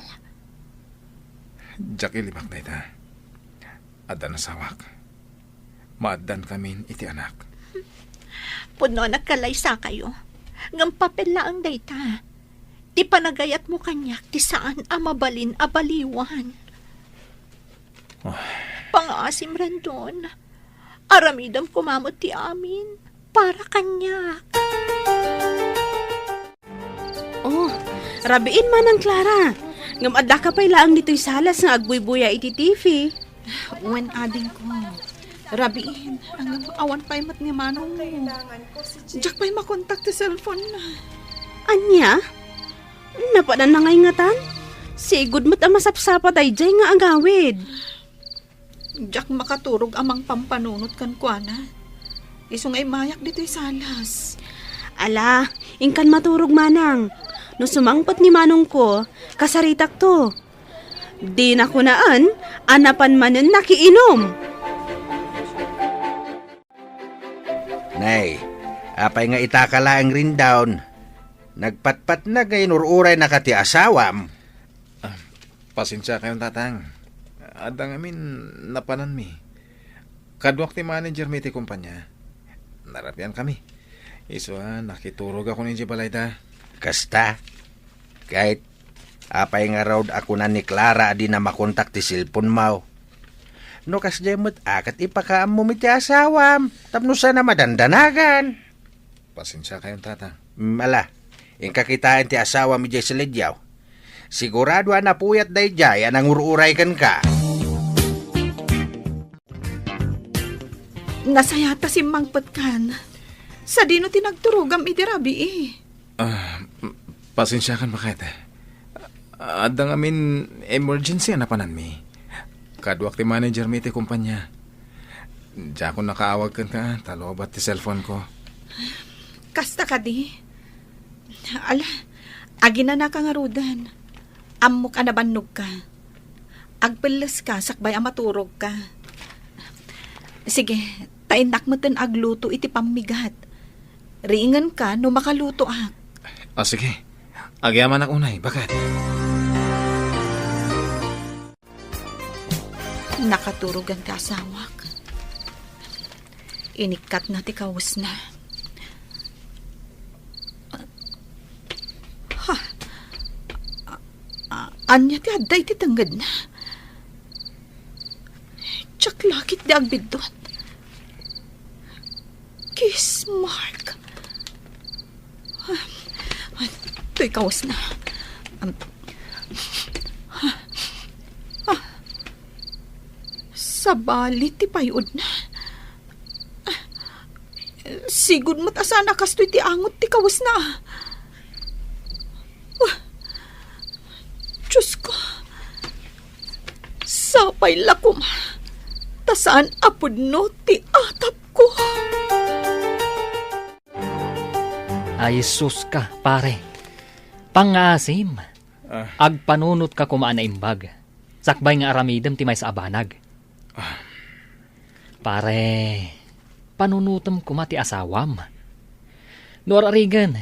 Jackie libak na ita. Adan asawak. Maadan kamin iti anak. Puno nagkalaysa kayo. Ngam papel laang dayta. Ti panagayat mo kanyak ti saan amabalin abaliwan. Pangaasim Rendon. Aramidam kumamot ti amin para kanyak. Oh, rabiin man ang Clara. Ngam adda ka pa'y laang dito'y salas nga agbuy-buya iti TV. Wen ading ko. Rabiin. Ang awan pa'y mat nga manong mo. Diyak pa'y makontak ti cellphone na. Anya? Napadan na ngay ngatan? Sigud mo't ang masapsapat ay jay nga agawid. Diyak makaturog amang pampanunot kan kuana. Isong ay mayak dito'y salas. Ala, ingkan maturog manang. No sumangpat ni manong ko, kasaritak to. Di na kunaan, anapan manen nakiinom. Nay, apay nga itakala ang rin down. Nagpatpat na gayon ururay na kati asawam. Pasensya kayong tatang. Adang amin napanan mi. Kadwak ti manager mi ti kumpanya. Narapian kami. Iso nakiturog ako ni Balayda. Kasta, kahit apay nga raw ako na ni Clara di na makontak ti cellphone mo. No kas jemot akat ipakaam mo mi ti asawam. Tapno sana madandanagan. Pasensya kayong tatang. Mala, kakitaan ti asawa mi jay sa ledyaw. Sigurado na puyat day jay anang ururay kan ka. Nasayata si Mangpet kan. Sa dino tinagturugam iti rabi eh. Pasensya kan bakit? Adang amin emergency na panan mi. Kadwak ti manager mi ti kumpanya. Diya ko nakaawag kan ka, talobat ti cellphone ko. Kasta ka di. Ala, agi na nakangarudan. Amok anabannog ka. Agpeles ka, sakbay amaturog ka. Sige, tainak mo tin agluto iti pamigat. Ringan ka no makaluto ak. Sige. Agyaman ak unay, bakit? Nakaturugan ka asawak. Inikat na ti kawas na. Anya ti adday ti tanggad na. Tsak lakit di agbidot. Kiss mark. To'y kawas na. Sa bali ti payod na. Sigud mo't asana kastoy ti angot ti kawas na. Sapay lakom. Tasaan apod no ti atap ko. Ay sus ka, pare. Pangasim. Agpanunot ka kumaan na imbag. Sakbay nga aramidem ti may sa abanag. Pare, panunutom kuma ti asawam. Nor arigan,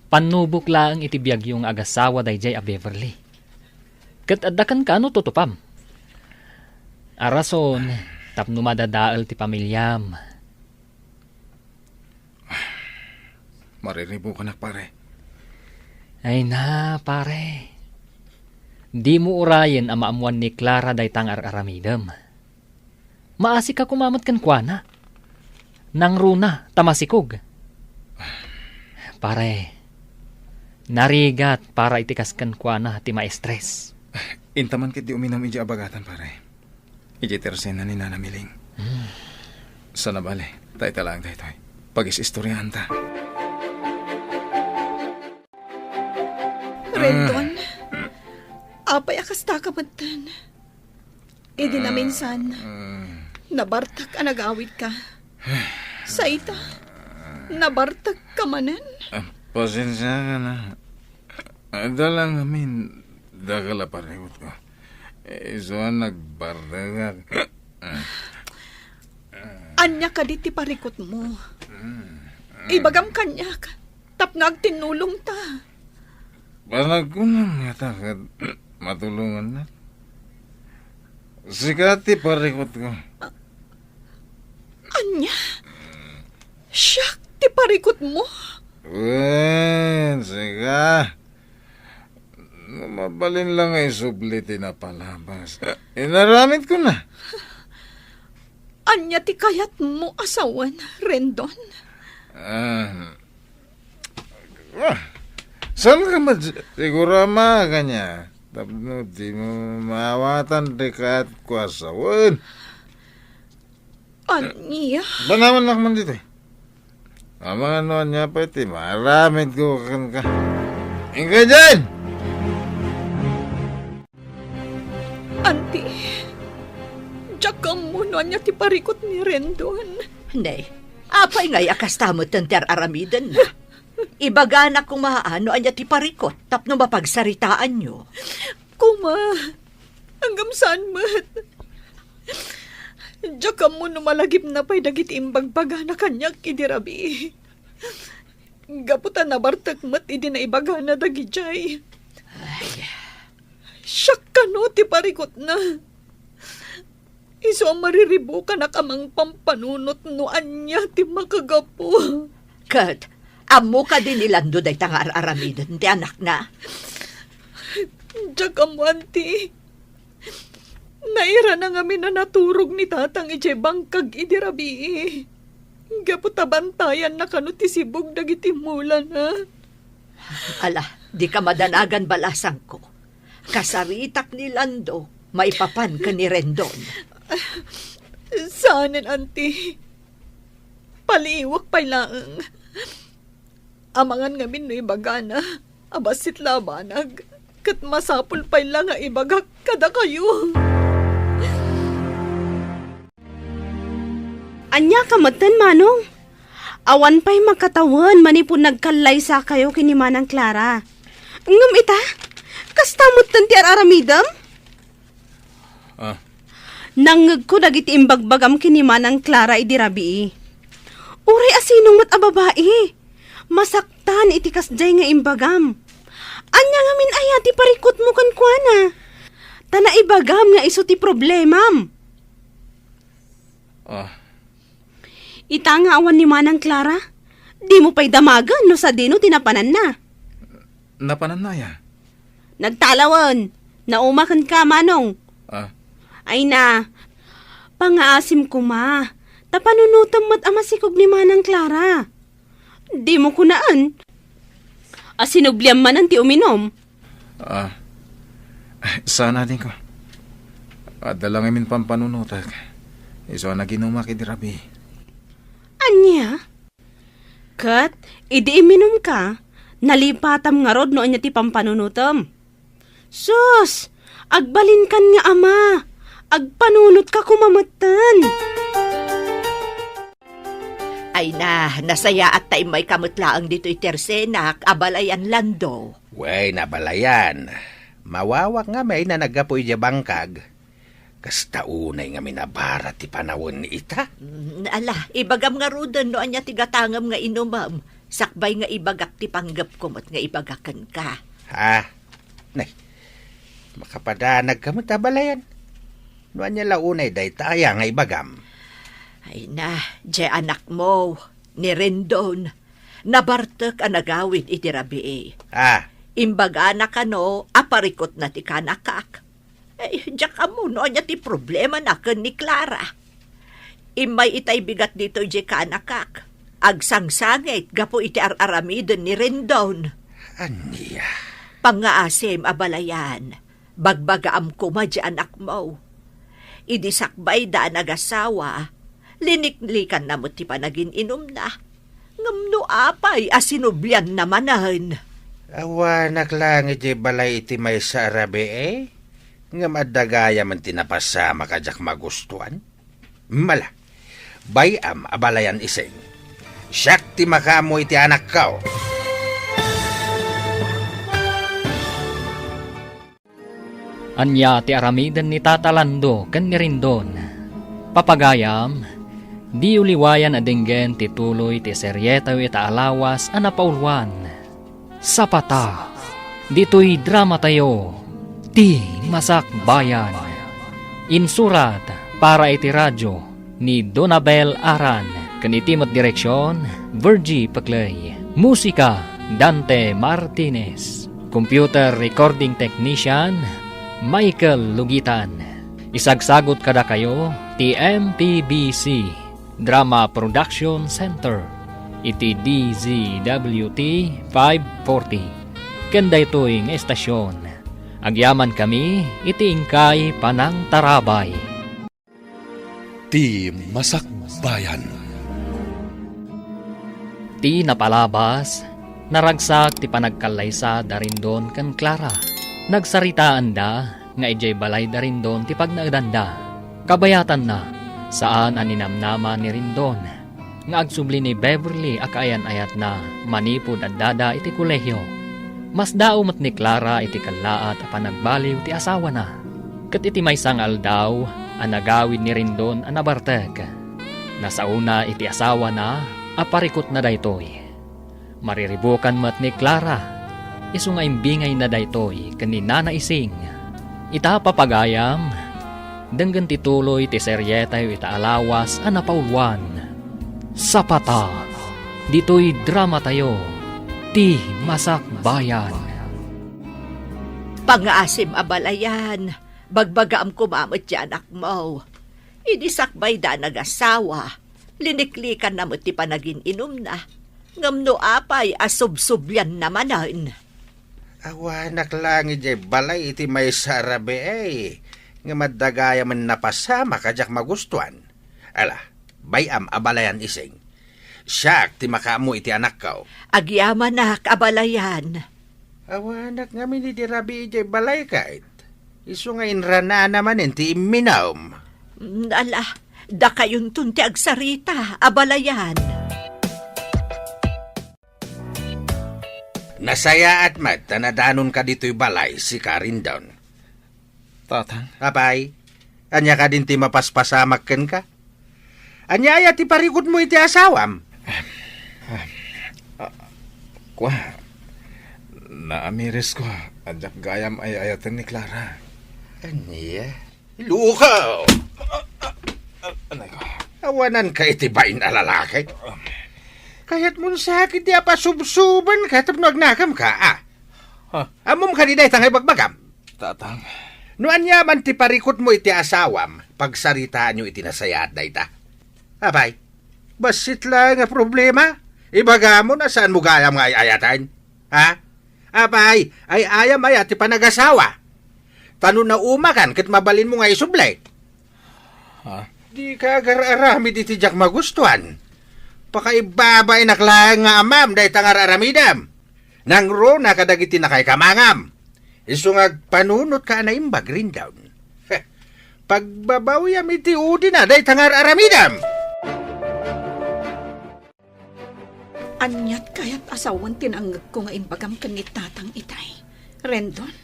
panubok laang itibiyag yung agasawa dayjay a Beverly. Kat adakan ka no tutupam. Arason, tapno madadaal ti pamilyam. Mariribo ka na, pare. Ay na, pare. Di mo urayan ang maamuan ni Clara day tangar aramidam. Maasi ka kumamat kan kuana. Nang runa, tamasikog. Pare, narigat para itikas kan kuana ti ma-stress. Intaman kit di uminom iji abagatan, pare. Iji tersen na ni Nana Miling. Sana bale, tayo talang tayo. Pag-isistoryahan ta. Rendon, apay akasta ka matan. Idi na minsan, nabartak ang nag-awit ka. Sa ita, nabartak ka manan. Pasensya ka na. Dalang amin, dagala parehot ko. So, nagbardaga. Anya ka di ti parikot mo. Ibagam kanyak, tapnag tinulong ta. Panag ko na matakad matulungan na. Sikati parikot ko. Anya? Siyak, ti parikot mo? Sika. Mabalin lang ay subliti na palabas. Inaramit ko na. Anya ti kayat mo asawan, Rendon? Saan ka siguro kanya? Tapno di mo maawatan dekat kuasawan. Anya? Banaman nakman dito eh. Ang ano niya pa iti, maramit ko ka. Inga dyan! Auntie, jakam mo no anya ti parikot ni Rendon. Nay, apay ngay akastamot ng ter aramidan na. Ibaga na kung maano anya ti parikot, tapno mapagsaritaan nyo. Kuma, hanggang saan mat? Jakam mo no malagip na pa'y dagit imbagbaga na kanyak idirabi. Gaputan na bartak mat idi na ibaga na dagijay. Siyak ka no, ti parikot na. Iso ang mariribo ka na kamang pampanunot no anya ti makagapo. Kat, amo ka din ilando day tangar aramidan ti anak na. Jakam mo, auntie. Naira na nga na naturog ni tatang ije bangkag idirabi. Gaputabantayan na kano ti sibog dagiti mula na. Ala, di ka madanagan balasang ko. Kasaritak ni Lando, maipapan ka ni Rendon. Saanin, auntie? Paliwak pa'y laang. Amangan ngamin no ibaga na, abasit labanag. Kat masapul pa'y lang nga ibagak kada kayo. Anya kamatan, Manong. Awan pa'y makatawan, manipun nagkalay sa kayo kinimanang Clara. Ngam ita, kastamot tan ti aramidam? Nangag ko dagiti imbagbagam kinimanang Clara idirabi. Uray asinong mat ababae. Masaktan iti kasjay nga imbagam. Anya nga min ayati parikot mo kan kuana. Tana ibagam nga iso ti problemam. Ita nga awan ni Manang Clara. Di mo pa'y damagan no sa dino tinapanan na. Napanan na ya? Nagtalawan. Naumakan ka, Manong. Ay na. Pangaasim ko ma. Tapanunutam mat amasikog ni Manang Clara. Di mo kunaan. Asinubliam man ang ti uminom. Sana din ko. Dalangin min pampanunutak. Iso na ginuma kidirabi. Anya? Kat, idi iminom ka. Nalipatam nga rod no anya ti pampanunutam. Sus! Agbalin kan nga ama. agpanunot ka kumamatan. Ay na, nasaya at tayo may kamutlaang dito'y tersenak, abalayan lando. Way, nabalayan. Mawawak nga may na nagapoy di bangkag. Kasta unay nga minabara ti panawon ni ita. Ala, ibagam nga rudan no anya tigatangam nga inumam. Sakbay nga ibagak ti panggap kumot nga ibagakan ka. Ha? Nay, makapadanag ka mo tabalayan. No anya launay day taya nga ibagam. Ay na, di anak mo, ni Rendon. Nabartek ang nagawid iti rabi. Ah, Imbaga na ka no, aparikot na ti kanakak. Eh, diyak mo no, anya ti problema na kan ni Clara. Imay itay bigat dito di kanakak. Agsangsangit, gapo iti araramidon ni Rendon. aniya. Pangaasim abalayan, bagbagaam kuma di anak mo. Idisakbay da nagasawa, liniklikan na mo ti panagin inom na. Ngamno apay asinubyan namanan. Awanak lang iti balay iti may sa arabe eh. Nga madagaya man tinapasama kajak magustuhan. Mala, bayam abalayan iseng. Siyak ti makamo iti anak kao. Anya ti aramidan ni Tatalando ken ni Rendon. Papagayam, di uliwayan adenggen ti tuloy ti seryetaw ita alawas a napaulwan. Sapata, dito'y drama tayo, ti Masak Bayan. Insurat para iti radyo ni Donabel Aran, kanitimot direksyon, Virgie Paclay. Musika, Dante Martinez. Computer recording technician, Michael Lugitan. Isagsagot kada kayo ti MPBC Drama Production Center iti DZWT 540. Kanda ito'y nga estasyon. Agyaman kami iti ingkay Panang Tarabay. Ti Masak Bayan. Ti napalabas, naragsak ti panagkalaysa Darindon ken Clara. Nagsaritaan da, nga ijay balay Darindon ti pagnaedanda. Kabayatan na, saan aninamnama ni Rindon. Nga agsubli ni Beverly akayan-ayat na manipod at dada iti kolehyo. Mas daumot ni Clara iti kalaat a panagbaliw ti asawa na. Kat iti may sangal daw, anagawid ni Rindon anabarteg. Nasauna iti asawa na, aparikot na daytoy. Mariribukan mat ni Clara. Isu nga imbingay na daytoy kanina na ising. Ita papagayam, denggan tituloy ti seryetayo ita alawas a napaulwan. Sapata, dito'y drama tayo, ti Masak Bayan. Pangaasim abalayan, bagbagaam kumamot di anak mo. Idisakbay da nagasawa, liniklikan na mo ti panagin inom na. Ngamno apay asubsubyan namanan. Awanak lang iti balay iti may sa arabe eh. Nga madagaya man napasama kajak magustuhan. Ala, bayam abalayan iseng. Siyak ti makamo iti anak kao. Agyaman na abalayan. Awanak nga minidirabi iti balay kahit. Isu nga inrana naman iti iminaw. Ala, da kayong tunti agsarita, abalayan. Nasaya at mat, tanadanon ka dito'y balay si Carindon. Tatang, Apay, anya ka din ti mapaspasamak ken ka? Anya ay ti parikot mo iti asawam. kwa, naamiris ko, adyak gayam ay ayatan ni Clara. Anya? Lukaw! Anay ko. Awanan ka iti bain na lalaki. Kaya't mo sakit di apasubsuban ka tapno agnakam ka, ah. Amom ka di day tangay bagbagam. Tatang, No anya man ti parikot mo iti asawam, pagsaritaan nyo iti nasayat day ta. Abay, basit lang nga problema. Ibaga mo na saan mo gayam nga ayatan. Ha? Abay, ay ayam ayat ti panagasawa. Tano na umakan kat mabalin mo nga isublay. ha? Di ka agararami di ti jak magustuhan. Pakaibabay naklang nga amam day tangar aramidam. Nang ro nakadagiti na kay kamangam. Isu nga panunot ka na imbag rin down. Pagbabawiyam iti udi na, day tangar aramidam. Anyat kayat asawan tinanggag ko nga imbagam kanit tatang itay. Rendon,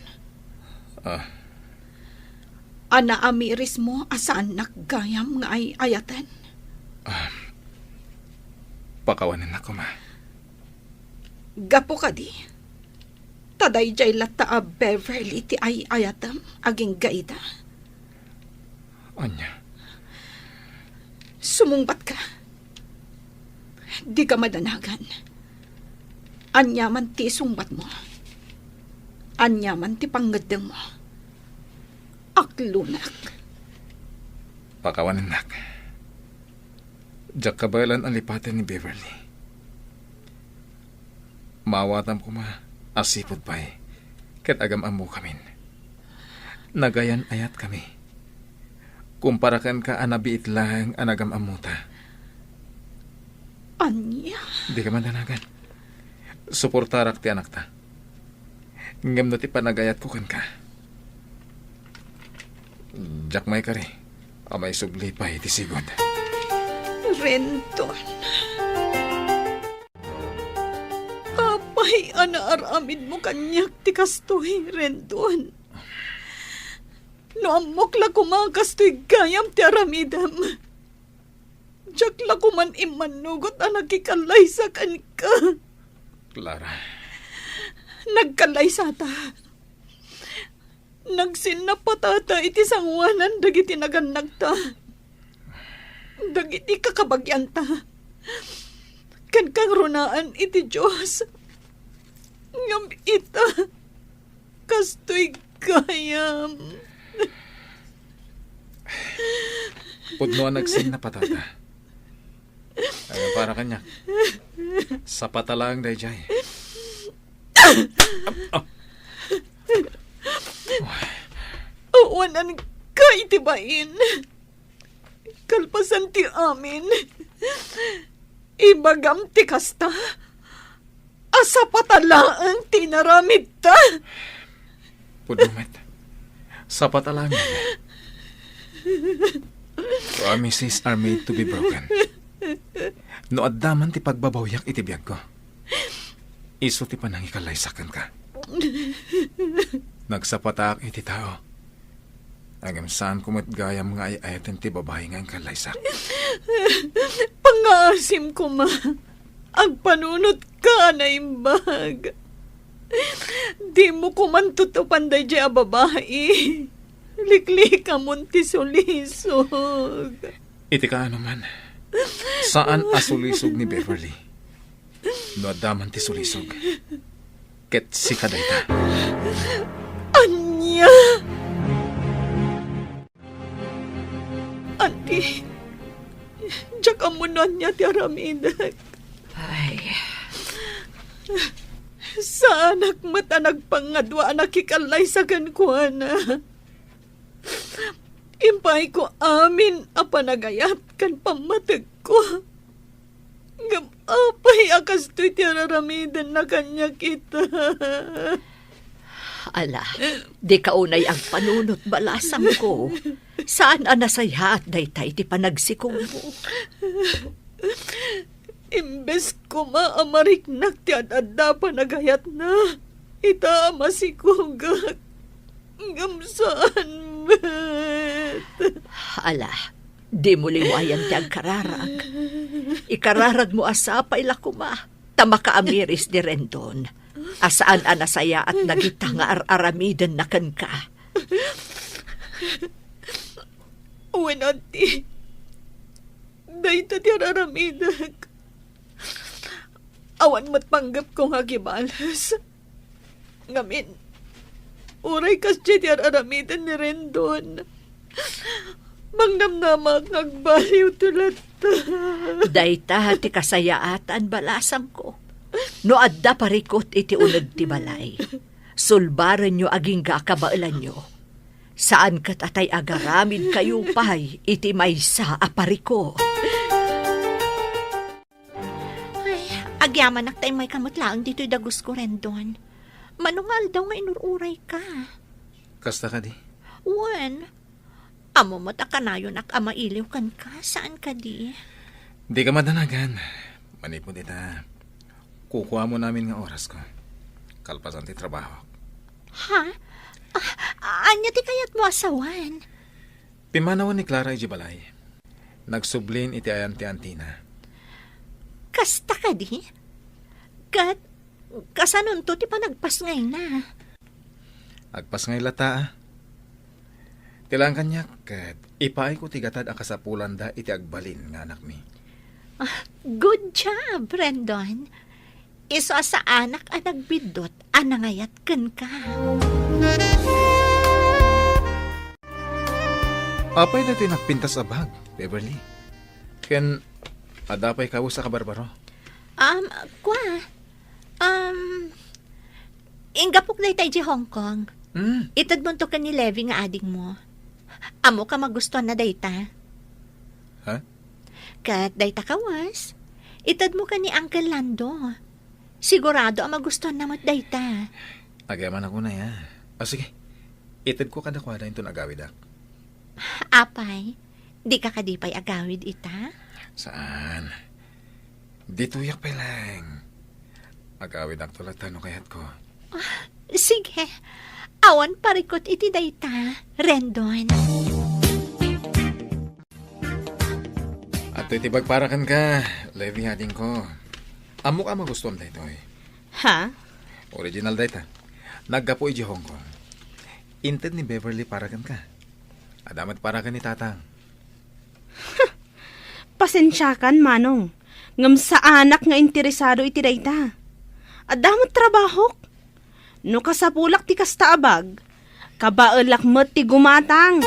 ana amiris mo asaan naggayam nga ay ayatan? Pakawanan ako, ma. Gapo ka di. Taday jay lata a Beverly ti ay ayatam aging gaida. Anya, Sumungbat ka. Di ka madanagan. Anya man ti sungbat mo. Anya man ti pangadang mo. Aklunak. pakawanan nak. Diyak kabalan ang lipatan ni Beverly. Maawatam ko ma, asipod pa'y, kat agam amo kamin. Nagayan ayat kami. Kumparakan ka anabiit lang anagam amuta. Anya? Di ka man danagan. Suportarak ti anak ta. Ngam na ti panagayat ko kan ka. Diyak may kari. Amay subli pa iti sigod. Renton. Apay, anaaramid mo kanyak ti kastoy, Renton. No amok la kumakastoy gayam ti aramidam. Diyak la kuman imanugot ang nakikalay sa kan ka. Clara. Nagkalay sa ta. Nagsinapatata iti sangwanan dagiti naganag ta. Dagiti kakabagyan ta. Kan kang runaan iti Diyos. Ngam ita. Kastoy gayam. Pudno ang nagsin na patata. Ay, para kanya. Sa patalang dayjay. Awanan ka itibain. Kalpasan ti amin. Ibagam ti kasta. Asa patalaang tinaramid ta. Pudnumet. Sa patalang. Promises are made to be broken. No addaman ti pagbabawyak iti biyag ko. Iso ti panang ikalaysakan ka. Nagsapatak iti tao. Agam saan kumat gayam nga ay ayatan ti babae nga ang kalaysak. Pangasim ko ma. Ang panunot ka na imbag. Di mo kumantutupan day di a babae. Likli ka munti sulisog. Iti ka ano man. Saan asulisog ni Beverly? No adaman ti sulisog. Ket si kadayta. Anya! Auntie, diyak amunan niya ti aramidak. Ay, Sa anak mata nagpangadwa anak ikalay sa kankuana. Impay ko amin a panagayat kan pamatag ko. Ngam apay akas to'y tiraramidan na kanya kita. ala, di kaunay ang panunot balasam ko. Saan anasaya at daytay ti panagsikong mo? Imbes ko maamariknak ti adada panagayat na. Ita masikugak. Ngam saan met. Ala, di mo liwayan ti agkararag. Ikararag mo asapay lakuma. Tamakaamiris di Rendon. Asaan anasaya at nagita nga aramidan na kan ka. Uwan ati. Dahita ti aramidag. Awan matpanggap kong hagibalas. Ngamin, uray kas ti aramidan ni Rendon. Mangnamnamak nagbaliw tulat. Dayta ti kasayaatan balasam ko. No adda parikot iti unag ti balay. Sulbaran nyo aging kakabailan nyo. Saan kat atay agaramid kayo pay iti maysa apariko. Ay, agyaman tayo may kamutlaang dito'y dagus ko rin doon. Manungal daw nga inururay ka. Kasta ka di? Wan, Amo mo ta kanayon ak amailiw kan ka. Saan ka di? Di ka madanagan. Manipod ita. Kukuha mo namin nga oras ko. Kalpasan ti trabaho. Ha? Anya ti kayat mo asawan? Pimanawan ni Clara ijibalay. Nagsublin iti ayan ti Antina. Kasta ka di? Kasanon to ti panagpas ngay na. Agpas ngay lata ah. Tilang kanyak kat ipaay ko tigatad ang kasapulan da iti agbalin nga anak mi. Good job, Brandon. Iso sa anak ang nagbidot, anangayat kan ka. Apay na ito nagpintas sa bag, Beverly. Ken, adapay ka sa kabarbaro. Ingapok na itay di Hong Kong. Hmm, Itad mo to ka ni Levi nga ading mo. Amo ka magustuhan na dayta. ha? Kat dayta kawas. Itad mo ka ni Uncle Lando. Sigurado ang magustuhan na mo't dayta. Agaman ako na ya. Sige, itid ko kada kwada ito nagawid ak. Apay, di ka kadipay agawid ita? Saan? Dito yak pa lang. Agawid ak tulad tano kayat ko. Sige, awan parikot iti dayta, Rendon. At ito'y tibagparakan ka, Levi hading ko. Amo ka magustuhan da ito eh. Ha? Original data. Naggapo iji Hong Kong. Inted ni Beverly parakan ka. Adamat parakan ni Tatang. Pasensyakan, Manong. Ngam sa anak nga interesado iti dayta. Adamot trabaho. No kasapulak ti kasta abag. Kabaelak met ti gumatang.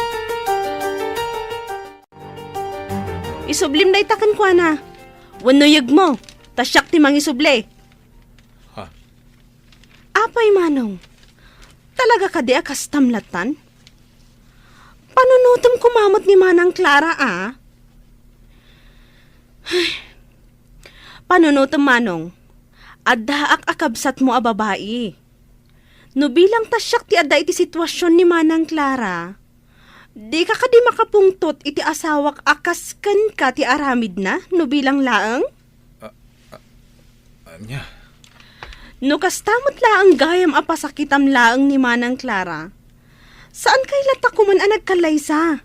Isublim dayta kan kuana. Wanuyag mo. Tasyak ti mangisuble. Ha? Apay, Manong. Talaga ka di akas tamlatan? Panunutom kumamot ni Manang Clara, ah? Panunutom, Manong. Addaak akabsat mo a babae. No bilang tasyak ti adda iti sitwasyon ni Manang Clara, di ka kadi makapungtot iti asawak akas ken ka ti aramid na no bilang laeng? Anya? No kastamot laang gayam apasakitam laeng ni Manang Clara. Saan kay latak kuman ang nagkalaysa?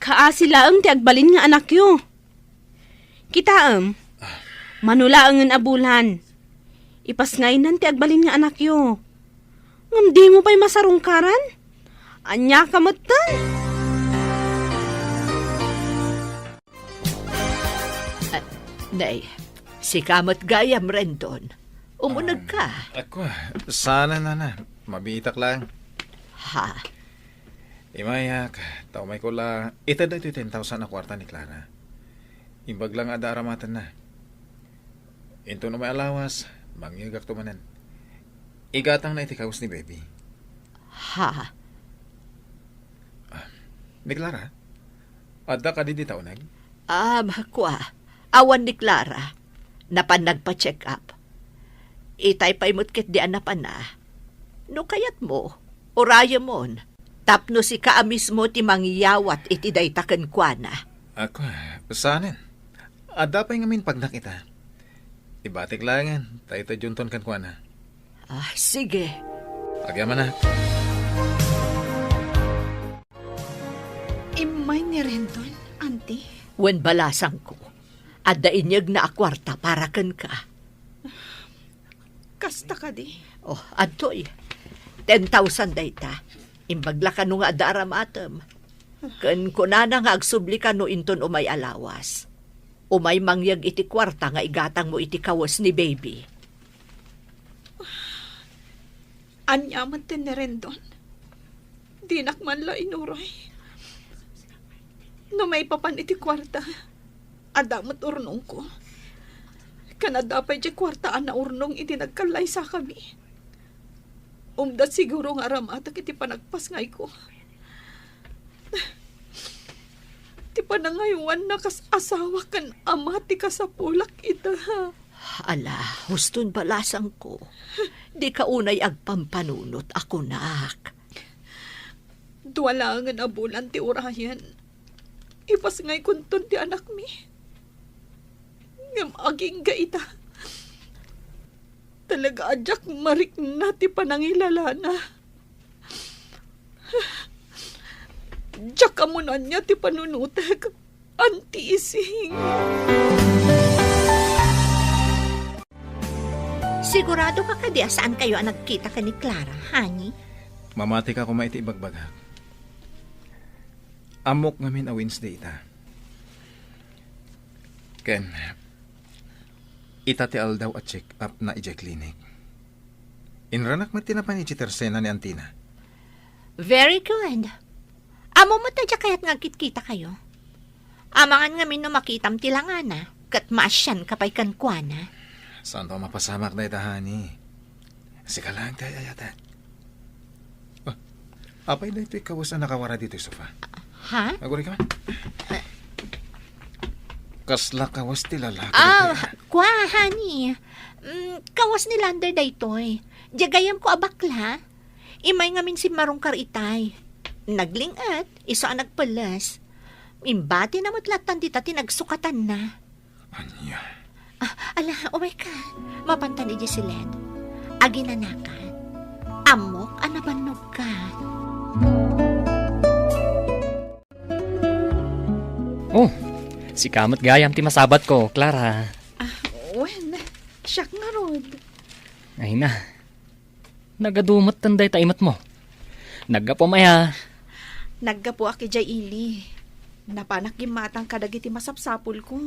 Kaasi laeng ti agbalin nga anak yo. Kitaem, manulaang nga abulan. Ipasngainan ti agbalin nga anak yo. Ngam di mo pa'y masarungkaran? Anya kamutan? Nay, si kamot gayam Rendon. Umunag ka. Ako, sana na. Mabitak lang. Ha? Imayak, taumay ko lang. Ito na ito 10,000 na kwarta ni Clara. Imbag lang ada aramatan na. Into na may alawas, mangyagak tumanan. Igatang na itikawas ni Baby. Ha? Ni Clara? Ada ka di taunag? Kwa. Awan ni Clara. Napan nagpa-check up. Itay pa'y mutkit di anapan na. No kayat mo, oraya mon. Tapno si kaamis mo ti mangyawat iti daytaken kwa na. Ako, saanin? Ada pa yung amin pag nakita. Ibatik langan, tayo ta junton kan kwa na. Sige. Agyaman na. Imay ni Rendon, auntie. Wen balasang ko. Adda inyag na akwarta para ken ka. Kasta ka di. Adtoy. 10,000 dayta. Imbagla ka no nga adda aramatem. Ken kunana nga agsubli ka no inton umay alawas. Umay mangyag iti kwarta nga igatang mo iti kawas ni Baby. Anyaman tin ni Rendon. Dinak man la inuroy. No may papan iti kwarta. Adamot urnong ko. Kanadapay di kwartaan na urnong iti nagkalay sa kami. Umdat siguro nga ramatak iti panagpas ngay ko. Ti panangayuan na kas asawa kan ama ti kasapulak ita. Ala, huston balasang ko. Di ka unay agpampanunot ako nak. Duwalangan abulan ti urayan. Ipas ngay kunton ti anak mi. Ngam aging gaita. Talaga adyak marik na ti panangilala na. Diyak amunan niya ti panunutek. Anti ising. Sigurado ka kadi saan kayo ang nagkita ka ni Clara, honey? Mamati ka kumaiti ibagbaga. Amok ngamin a Wednesday ita. Ken, ita ti aldaw at check up na ija clinic. Inranak matinapan ni Chitersena ni Antina. Very good. Amo mo tadya kaya't ngagkit-kita kayo. Amangan ngamin no makitam tilangana, kat maasyan kapay kankwana. Saan to mapasamak na itahani? Sika lang tayo yata. Apay na ito ikawas na nakawara dito yung sofa. Ha? Aguri ka man. Kasla kawas ti lalaki. Kwa, honey. Kawas ni Lander daytoy. Jagayam ko abakla. Imay ngamin si Marungkar itay. Naglingat, iso ang nagpalas. Imbati na matlatan dita tinagsukatan na. Anya? Ala, oh my God. Mapantan ni Jesselet. Aginanakan. Amok, anabanog ka. Oh, si kamot gayam ti masabat ko, Clara. Wen, siyak nga rod. Ay na. Nagadumot tanday taimat mo. Nagapumaya. Naggapo aki jay ili. Napanak gimatang kadagiti masapsapul ko.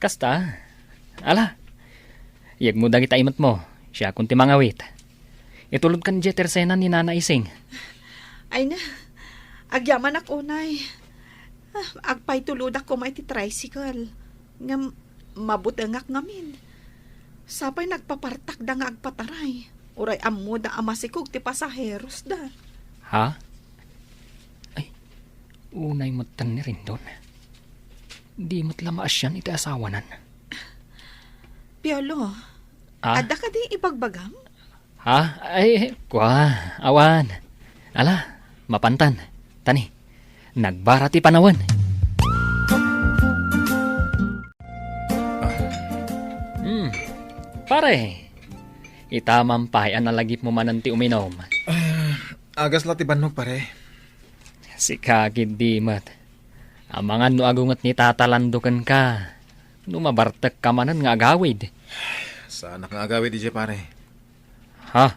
Kasta. Ala. Iyag mo dagit taimat mo. Siya kung ti mangawit. Itulog kan Jetersena ni Nana Ising. Ay na, agyaman ak unay. Agpay tulod ako may ti tricycle. Nga mabutengak ngamin. Sapay nagpapartak da nga agpataray. Uray ammo da amasikog ti pasaheros da. Ha? Ay, unay matan ni rin doon. Di matlamaas yan iti asawanan. Piolo, ada ka di ibagbagam? Ha? Ay, kwa, awan. Ala, mapantan. Tani, nagbara ti panawan. Pare, itamampayan na lagip mo manan ti uminom. Agas la ti banog pare. Si kagid di mat. Amangan no agungat ni tatalandukan ka. No mabartek ka manan nga agawid. Sana kang agawid di pare. Ha?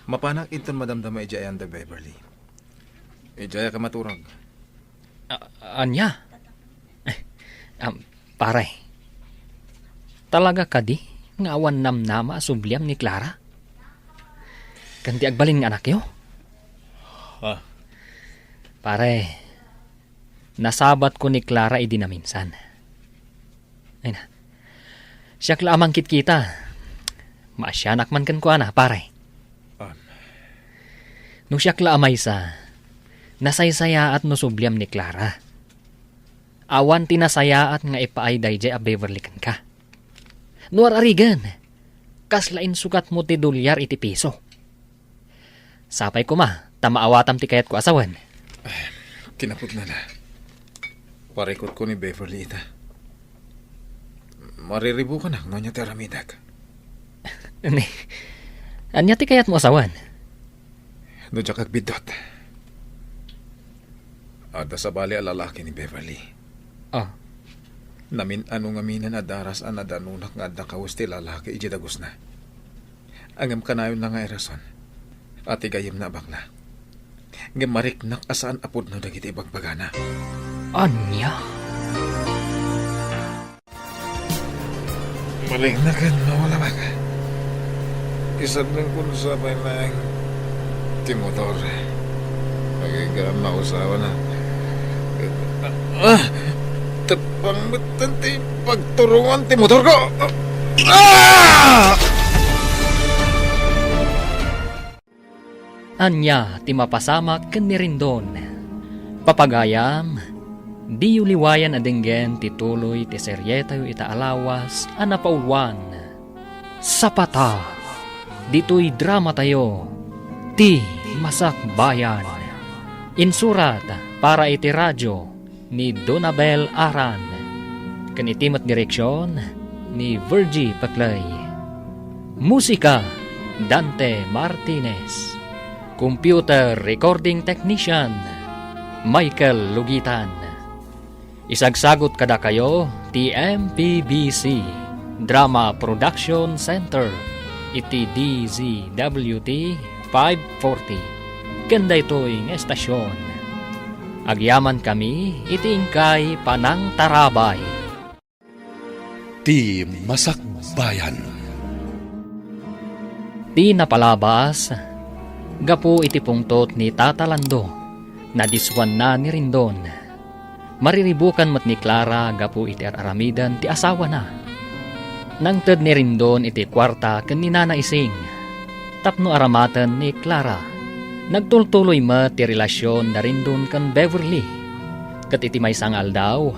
Mapanak inton madamdama ijayan da Beverly. Ijaya ka maturag. Anya? Pare. Talaga ka di? Nga awan namnama subliam ni Clara? Kanti agbaling anak yo? Ha? Pare, nasabat ko ni Clara idi na minsan. Ay na. Siyak lamang kita. Maasyanak man kan ko ana, pare. Nung siyak laamay sa, nasaysaya at nusubliam ni Clara. Awan tinasaya at nga ipaay dayjay a Beverly kan ka. Nuar arigan, kaslain sukat mo ti dolyar iti piso. Sapay ko ma, tamaawatam ti kayat ko asawan. Kinapot na na. Parikot ko ni Beverly ita. Mariribu ka na, nonya ti aramidag. Anya ti kayat mo asawan? No dya kagbidot. Ada sa bali a lalaki ni Beverly. Namin ano nga minan adaras an adanunak nga adda kawas ti lalaki ijidagos na. Angam kanayon na nga erason. At igayim na bakla. Ngam mariknak asaan apod no dagiti ibagbagana. Anya? Malignakan na wala baka. Isad ng kung sabay lang timotor. Magigam na usawa na. Tapang matanti pagturuan timotor ko. Anya ti mapasamak ken ni Rindon. Papagayam, di yuliwayan adenggen ti tuloy ti seryeta yu itaalawas ana paulwan. Sapata, dito'y drama tayo, ti Masak Bayan. Insurat para iti radyo ni Donabel Aran. Kanitimat direksyon ni Virgie Paclay. Musika Dante Martinez. Computer recording technician Michael Lugitan. Isagsagot kada kayo TMPBC Drama Production Center iti DZWT 540. Kanda ito'y ng estasyon. Agyaman kami iti ingkay Panang Tarabay. Ti Masak Bayan. Ti napalabas, gapo iti pungtot ni Tata Lando, na diswan na ni Rindon. Mariribukan mat ni Clara gapo iti aramidan ti asawa na. Nang ted ni Rindon iti kwarta ken ni Nana Ising. Tapno aramatan ni Clara. Nagtultuloy mat ti relasyon na Rindon ken Beverly. Ket iti maysang aldaw,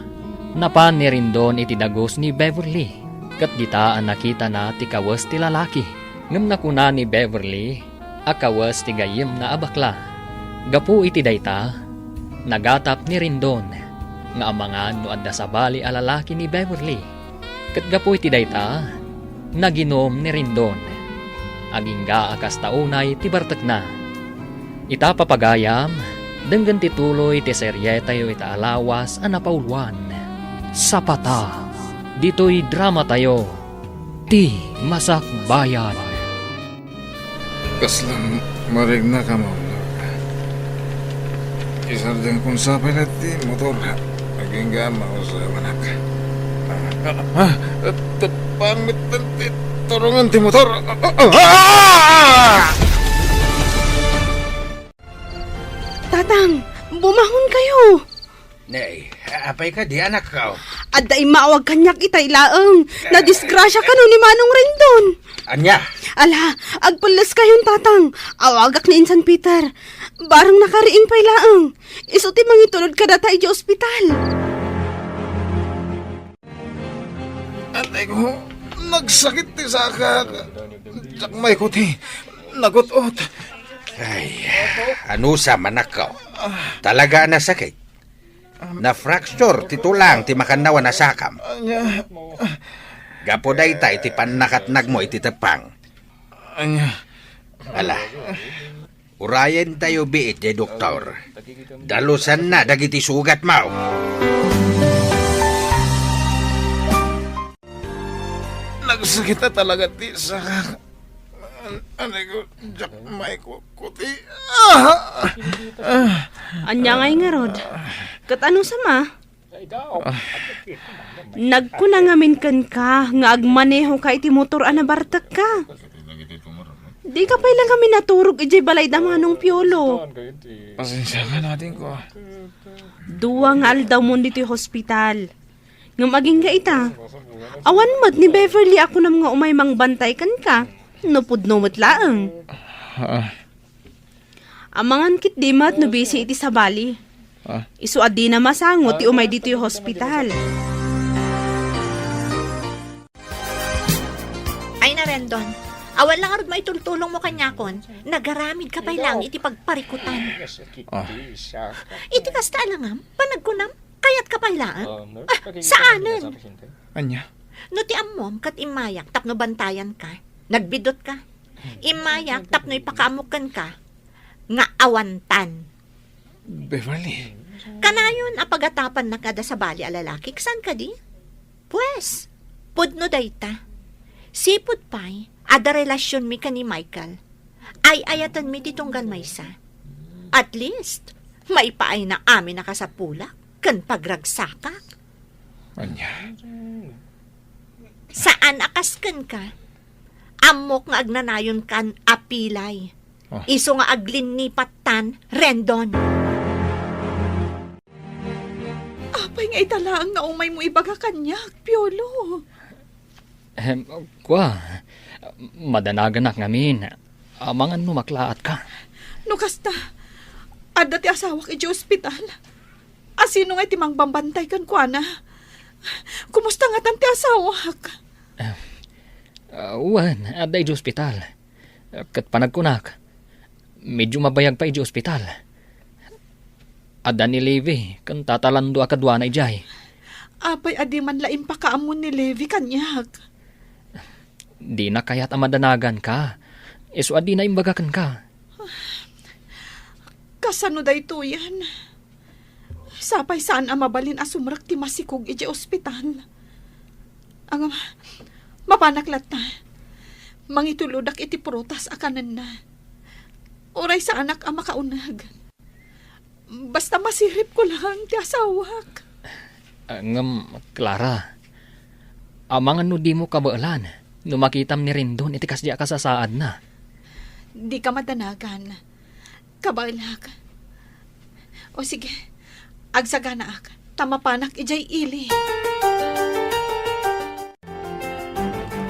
napan ni Rindon iti dagos ni Beverly. Ket ditaan nakita na ti kawas ti lalaki. Ngem nakuna ni Beverly, akawas ti gayem na abakla. Gapu iti dayta, nagatap ni Rindon nga amangan no adda sa bali a lalaki ni Beverly. Ket gapu iti dayta, naginom ni Rindon. Agingga akas taunay ti bartek na. Ita papagayam, denggan tituloy ti serye tayo ita alawas a napauluan. Sapata, dito'y drama tayo, ti Masak Bayan. Kaslang marig na ka mo. Isardeng kung sapay na ti motor. Naging gama o sa manak. Pamit ng ti turungan ti motor. Tatang, bumahon kayo. Nay, apay ka di anak ka. Aday maawag kanyak itay laeng. Nadisgrasya ka no ni Manong Rendon. Anya, Ala, agpulas kayon tatang. Awagak ni Insan Peter. Barang nakariing pay laeng. Isuti mangitulod ka data iti ospital. Atay ko, nagsakit ti saka. Sakmay ko ti, nagutot. ay, ano sa manak ka? Talaga na sakit. Na-fracture, ti tulang, ti makanawa na sakam. Anya, Gapo dayta, iti panakatnag mo, iti tepang. anya. Ala, urayan tayo biit, doktor. Dalusan na, dagiti sugat mo. Nagsakit na talaga ti saka. Anay ko, jakmay ko kuti. Anya ngay nga rod. Kat ano sama? Nagkunangamin kan ka, nga agmaneho ka iti motor anabartak ka. Di ka pa lang kami naturog iti balay damanong piolo. Pasensya ka natin ko. Duwa nga aldaw mo dito hospital. Nga maging ka ita. Awan mat ni Beverly ako nam nga umay mangbantay kan ka. Nupudnumot laeng. Amangan kit di mat no busy iti sa bali. Isu adi na masangot ti umay dito yung hospital. Ay na Rendon, awan lang arod maitultulong mo kanyakon. Nagaramid ka pa lang iti pagparikutan. Iti kasta alangam, panagkunam, kayat ka pa lang. Saanen? Anya? No ti ammom kat imayak tapno bantayan ka. Nagbidot ka. Imayak tapno ipakaamukan ka. Nga awantan. Beverly. Kanayon apagatapan na kada sa bali a lalaki, saan ka di? Pues, pudno dayta. Sipud pa'y, ada relasyon mi ka ni Michael. Ay ayatan mi titunggan maysa. At least, may paay na amin nakasapulak, kan pagragsakak. Anya? Saan akaskan ka? Amok nga agnanayon kan apilay. Iso nga aglin ni patan, Rendon. Apay nga italaang nga umay mo ibaga kanyak, Piolo. Kwa, madanaganak ngamin. Amangan no maklaat ka. No kasta, adda ti asawak iti ospital. Asino nga iti mangbambantay kan kwa na. Kumusta nga tan ti asawak? Wan, aday di ospital. Kat panagkunak. Medyo mabayag pa iji ospital. Ada ni Levi, kan tatalando akadwa na ijay. Apay adi man laim pa kaamon ni Levi kanyak. Di na kaya't amadanagan ka. Iso adi na imbagakan ka. Kasano da ito yan? Sapay saan ang mabalin asumrak ti masikog iji ospital. Ang mapanaklat na. Mangituludak iti prutas akanan na. Oray sa anak ang makaunag. Basta masirip ko lang ti asawak. Clara, amang ano di mo kabaalan, no makitam ni Rendon, iti kasya ka sa saad na. Di ka madanagan. Kabalak. O sige, agsagana ak. Tamapanak ijay ili.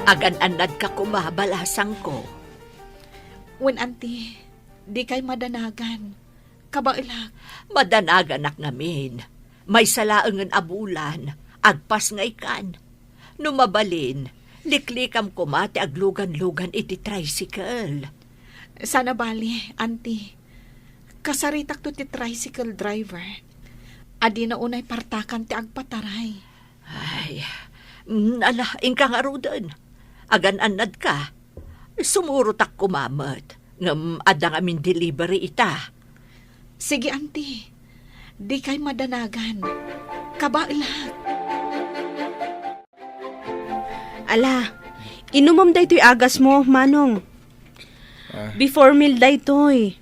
Agan-anad ka kumabalasang ko. Wen auntie, di kay madanagan. Kabalak. Madanagan ak namin. May salaangan abulan, agpas nga ikan. Numabalin, liklikam kumati aglugan-lugan iti tricycle. Sana bali, auntie. Kasaritak to ti tricycle driver. Adi na unay partakan ti agpataray. Ay, inka nga rudan. Agan-anad ka. Sumurutak kumamat. Ngam adang amin delivery ita. Sige, auntie. Di kay madanagan. Kabailag. Ala, inumom daytoy agas mo, Manong. Before meal daytoy.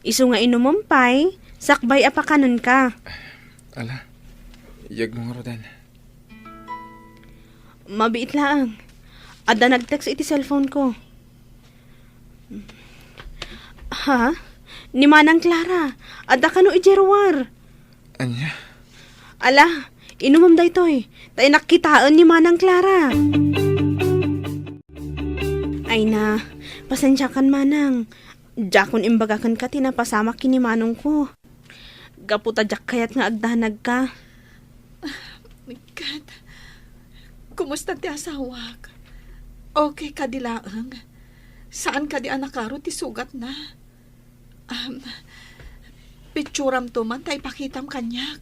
Isu nga inumom pay, sakbay apakanon ka. Ala, iyag mo nga Rodan. Mabiit lang. Ada nag-text iti cellphone ko. Ha? Ni Manang Clara. Ada kano ijeruar. Anya? Ala, inumom daytoy. Tay nakitaan ni Manang Clara. Ay na, pasensya kan Manang. Jakon imbagakan ka tinapasama kini Manong ko. Gaputa jak kayat nga agdanag ka. My God. Kumusta ti asawak? Okay ka dilaang? Saan ka di anakaro ti sugat na? Picturam to man, tay pakitam kanyak.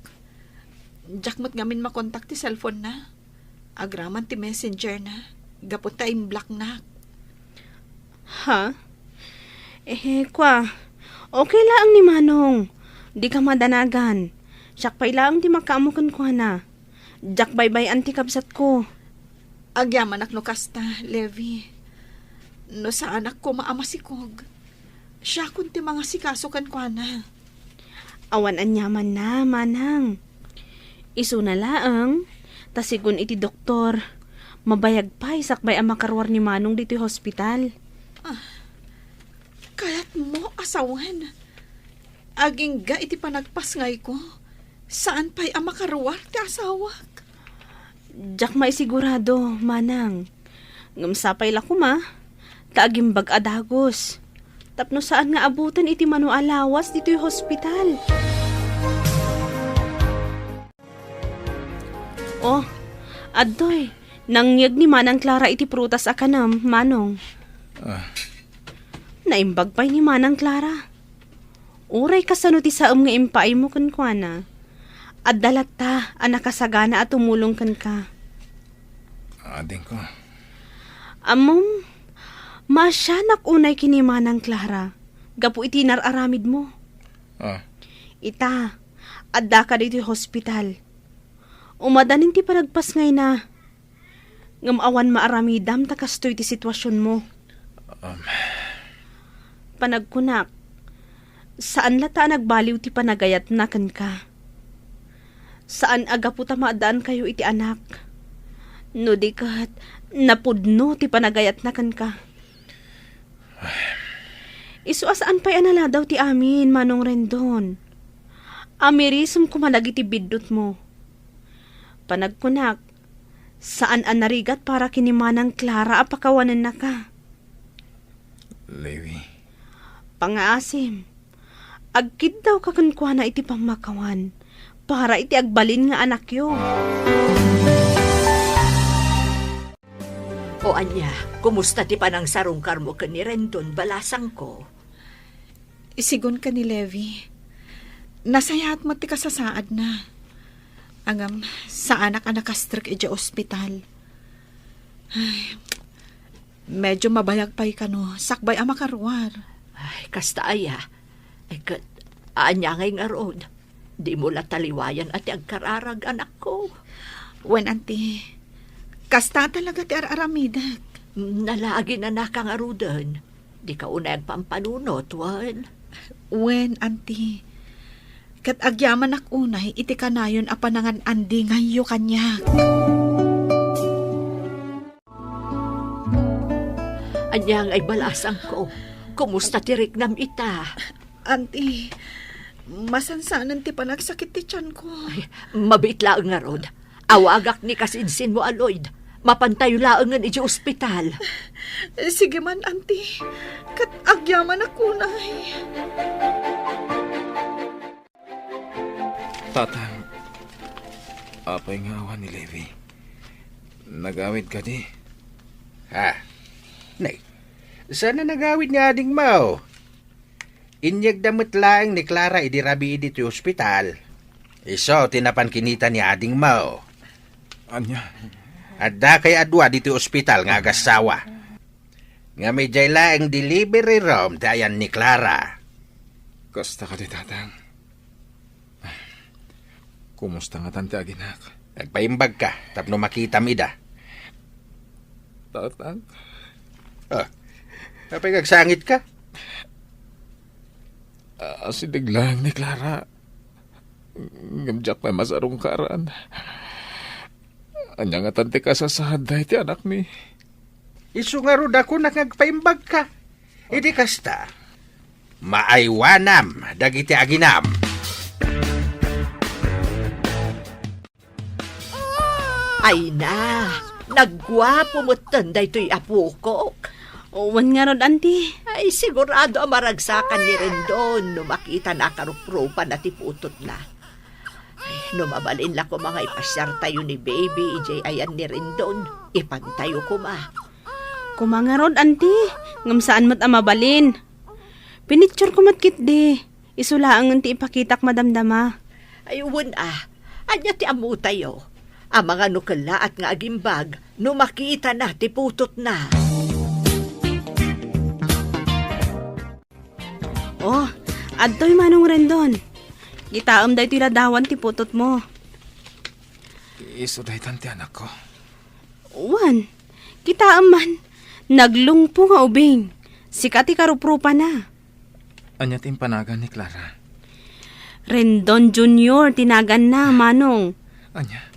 Jakmat ngamin makontak ti cellphone na. Agraman ti messenger na. Gapot ta im-block na. Ha? Kwa. Okay lang ni Manong. Di ka madanagan. Sakpay lang ti makamukan ko na. Jak bye-bye anti kabsat ko. Agyaman ak no kasta, Levi. No sa anak ko maamasikog. Siya kunti mga sikasukan ko na. Awan anyaman na, Manang. Isu na laang, tasigun iti doktor. Mabayag pa, isakbay ang makarwar ni Manong dito hospital. Kaya't mo asawan. Aging ga iti panagpasngay ko. Saan pa'y ang makaruwar ti asawak? Jak may sigurado, Manang. Ngamsapay la kuma, taagimbag adagos. Tapno saan nga abutan iti mano alawas dito'y hospital. Oh, adoy, nangyag ni Manang Clara iti prutas akanam, Manong. Naimbag pa'y ni Manang Clara. Uray kasano ti saam nga impaay mo kankwana. At dalat ta, anakasagana at tumulong kan ka. Ading ko. Amom, masyanak unay kini Manang Clara. Gapu iti nararamid mo. Ita, adda ka dito hospital. Umadanin ti panagpas ngay na. Ngamawan maaramidam takastoy ti sitwasyon mo. Panagkunak, saan lata nagbaliw ti panagayat na kan ka? Saan aga po tamadaan kayo iti anak? No di kat, napudno ti panagayat na kan ka. Isu asaan pa'y anala daw ti amin, Manong Rendon. Amirisum kumalag iti bidot mo. Panagkunak, saan anarigat para kini Manang Clara apakawanan na ka? Levi. Pangaasim, agkid daw kakankwana iti pamakawan para iti agbalin nga anak yo. O anya, kumusta ti panang sarungkar mo ni Rendon balasang ko? Isigon ka ni Levi. Nasayahat mo ti kasasaad na. Angam, sa anak-anak kastrik ija ospital. Ay, medyo mabayag pa'y kano. Sakbay ang makarwar. Ay, kasta aya. Ay, anya ngay nga roon. Di mo la taliwayan at agkararag anak ko. Wen, auntie. Kasta talaga ti araramidak. Nalagi na nakangarudan. Di ka unay agpampanunot, Wan. Wen, auntie. Kat agyaman ak unay, iti kanayon apanangan andi ngayo kanyak. Anyang ay balasang ko. Kumusta ti Rignam ita? Auntie, masansanan ti panagsakit ti tiyan ko. Ay, mabit laang nga rod. Awagak ni kasinsin mo, Aloyd. Mapantayo laang nga iti ospital. Sige man, auntie. Kat agyaman ak unay. Tatang, apay nga awan ni Levi. Nagawid ka di. Ha? Nay, sana nagawid ni ading Mao. Inyag damit laang ni Clara idirabi iti ospital. Iso, tinapan kinita ni ading Mao. Anya? Adda kay adwa dito ospital nga agasawa. Nga may jay laang delivery room dayan ni Clara. Kasta ka di, tatang. Kumusta nga tante aginak? Nagpaimbag ka, tapno makita mida. Tatang? Kapag nagsangit ka? Asidig lang ni Clara. Ngamjak may masarong karan. Anya nga tante kasasahad na iti anak mi. Isu nga rod ako nagpaimbag ka. Idi kasta. Maaywanam, dagiti aginam. Ay na, nagwapo mo tanda ito'y apo ko. Wan nga rod, auntie. Ay, sigurado ang maragsakan ni Rendon no makita na karuprupan at iputot na. Ay, no mabalin la ko mga ipasyar tayo ni baby, ijay ayan ni Rendon. Ipantayo ko ma. Kumanga rod, auntie. Ngam saan mo't amabalin. Pinitsure ko matkit di. Isulaang ti ipakitak madamdama. Ay, anya ti amu tayo. Ang mga nukala at nga agimbag, no makita na, tiputot na. Oh, adto'y manong Rendon. Gitaam dahi ito ladawan ti putot mo. Iso dahi tante anak ko. Wan, gitaam man. Naglungpo nga ubing. Sikati karuprupa na. Anya timpanagan ni Clara. Rendon Junior, tinagan na, manong. Anya,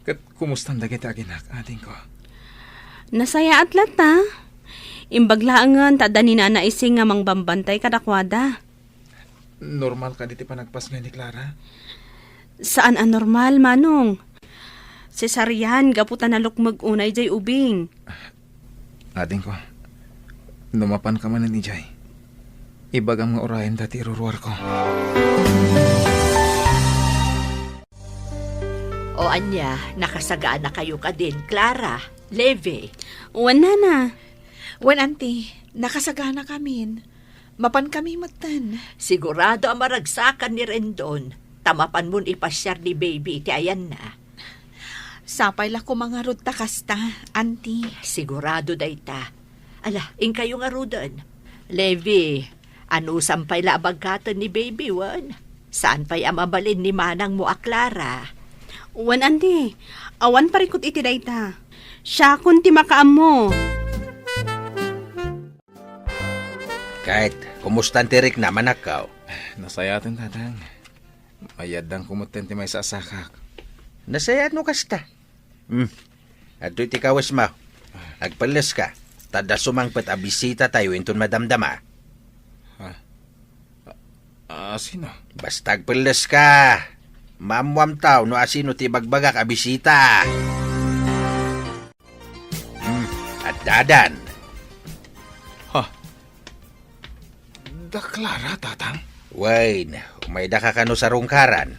kat kumustan dagiti aginak ating ko. Nasaya at lata. Imbaglaangan tada ni Nana Ising nga mangbambantay kadakwada. Normal ka diti panagpas nga ni Clara? Saan anormal, manong? Cesarian, gaputan na lukmag unay jay ubing. Ating ko, numapan ka man ni Jay. Ibagang nga orayan dati iruruar ko. O anya, nakasagaan na kayo ka din, Clara, Leve. Wan na. Wen, auntie, nakasagana kami. Mapan kami matan. Sigurado ang maragsakan ni Rendon. Tamapan mo'n ipasyar ni baby, iti ayan na. Sapay la ko mga rod takasta, auntie. Sigurado dayta. Ala, ing kayo nga rudan. Levi, ano sampay la abagkatan ni baby, Wan? Saan pa'y amabalin ni manang mo a Clara? Wan, auntie. Awan parikot iti dayta. Siya kun ti makaam mo. Kahit, kumustan tirik naman akaw. Nasayatin, tatang. Mayadang kumuten ti may sasakak. Nasayat no kasta. At do'y tikawas ma. Agpalas ka. Tada sumangpet a bisita tayo inton madamdama. Sino? Basta agpalas ka. Mamwam tao no asino ti bagbagak a bisita. At dadan. Da Clara, tatang? Wayne, may daka ka no sa rungkaran.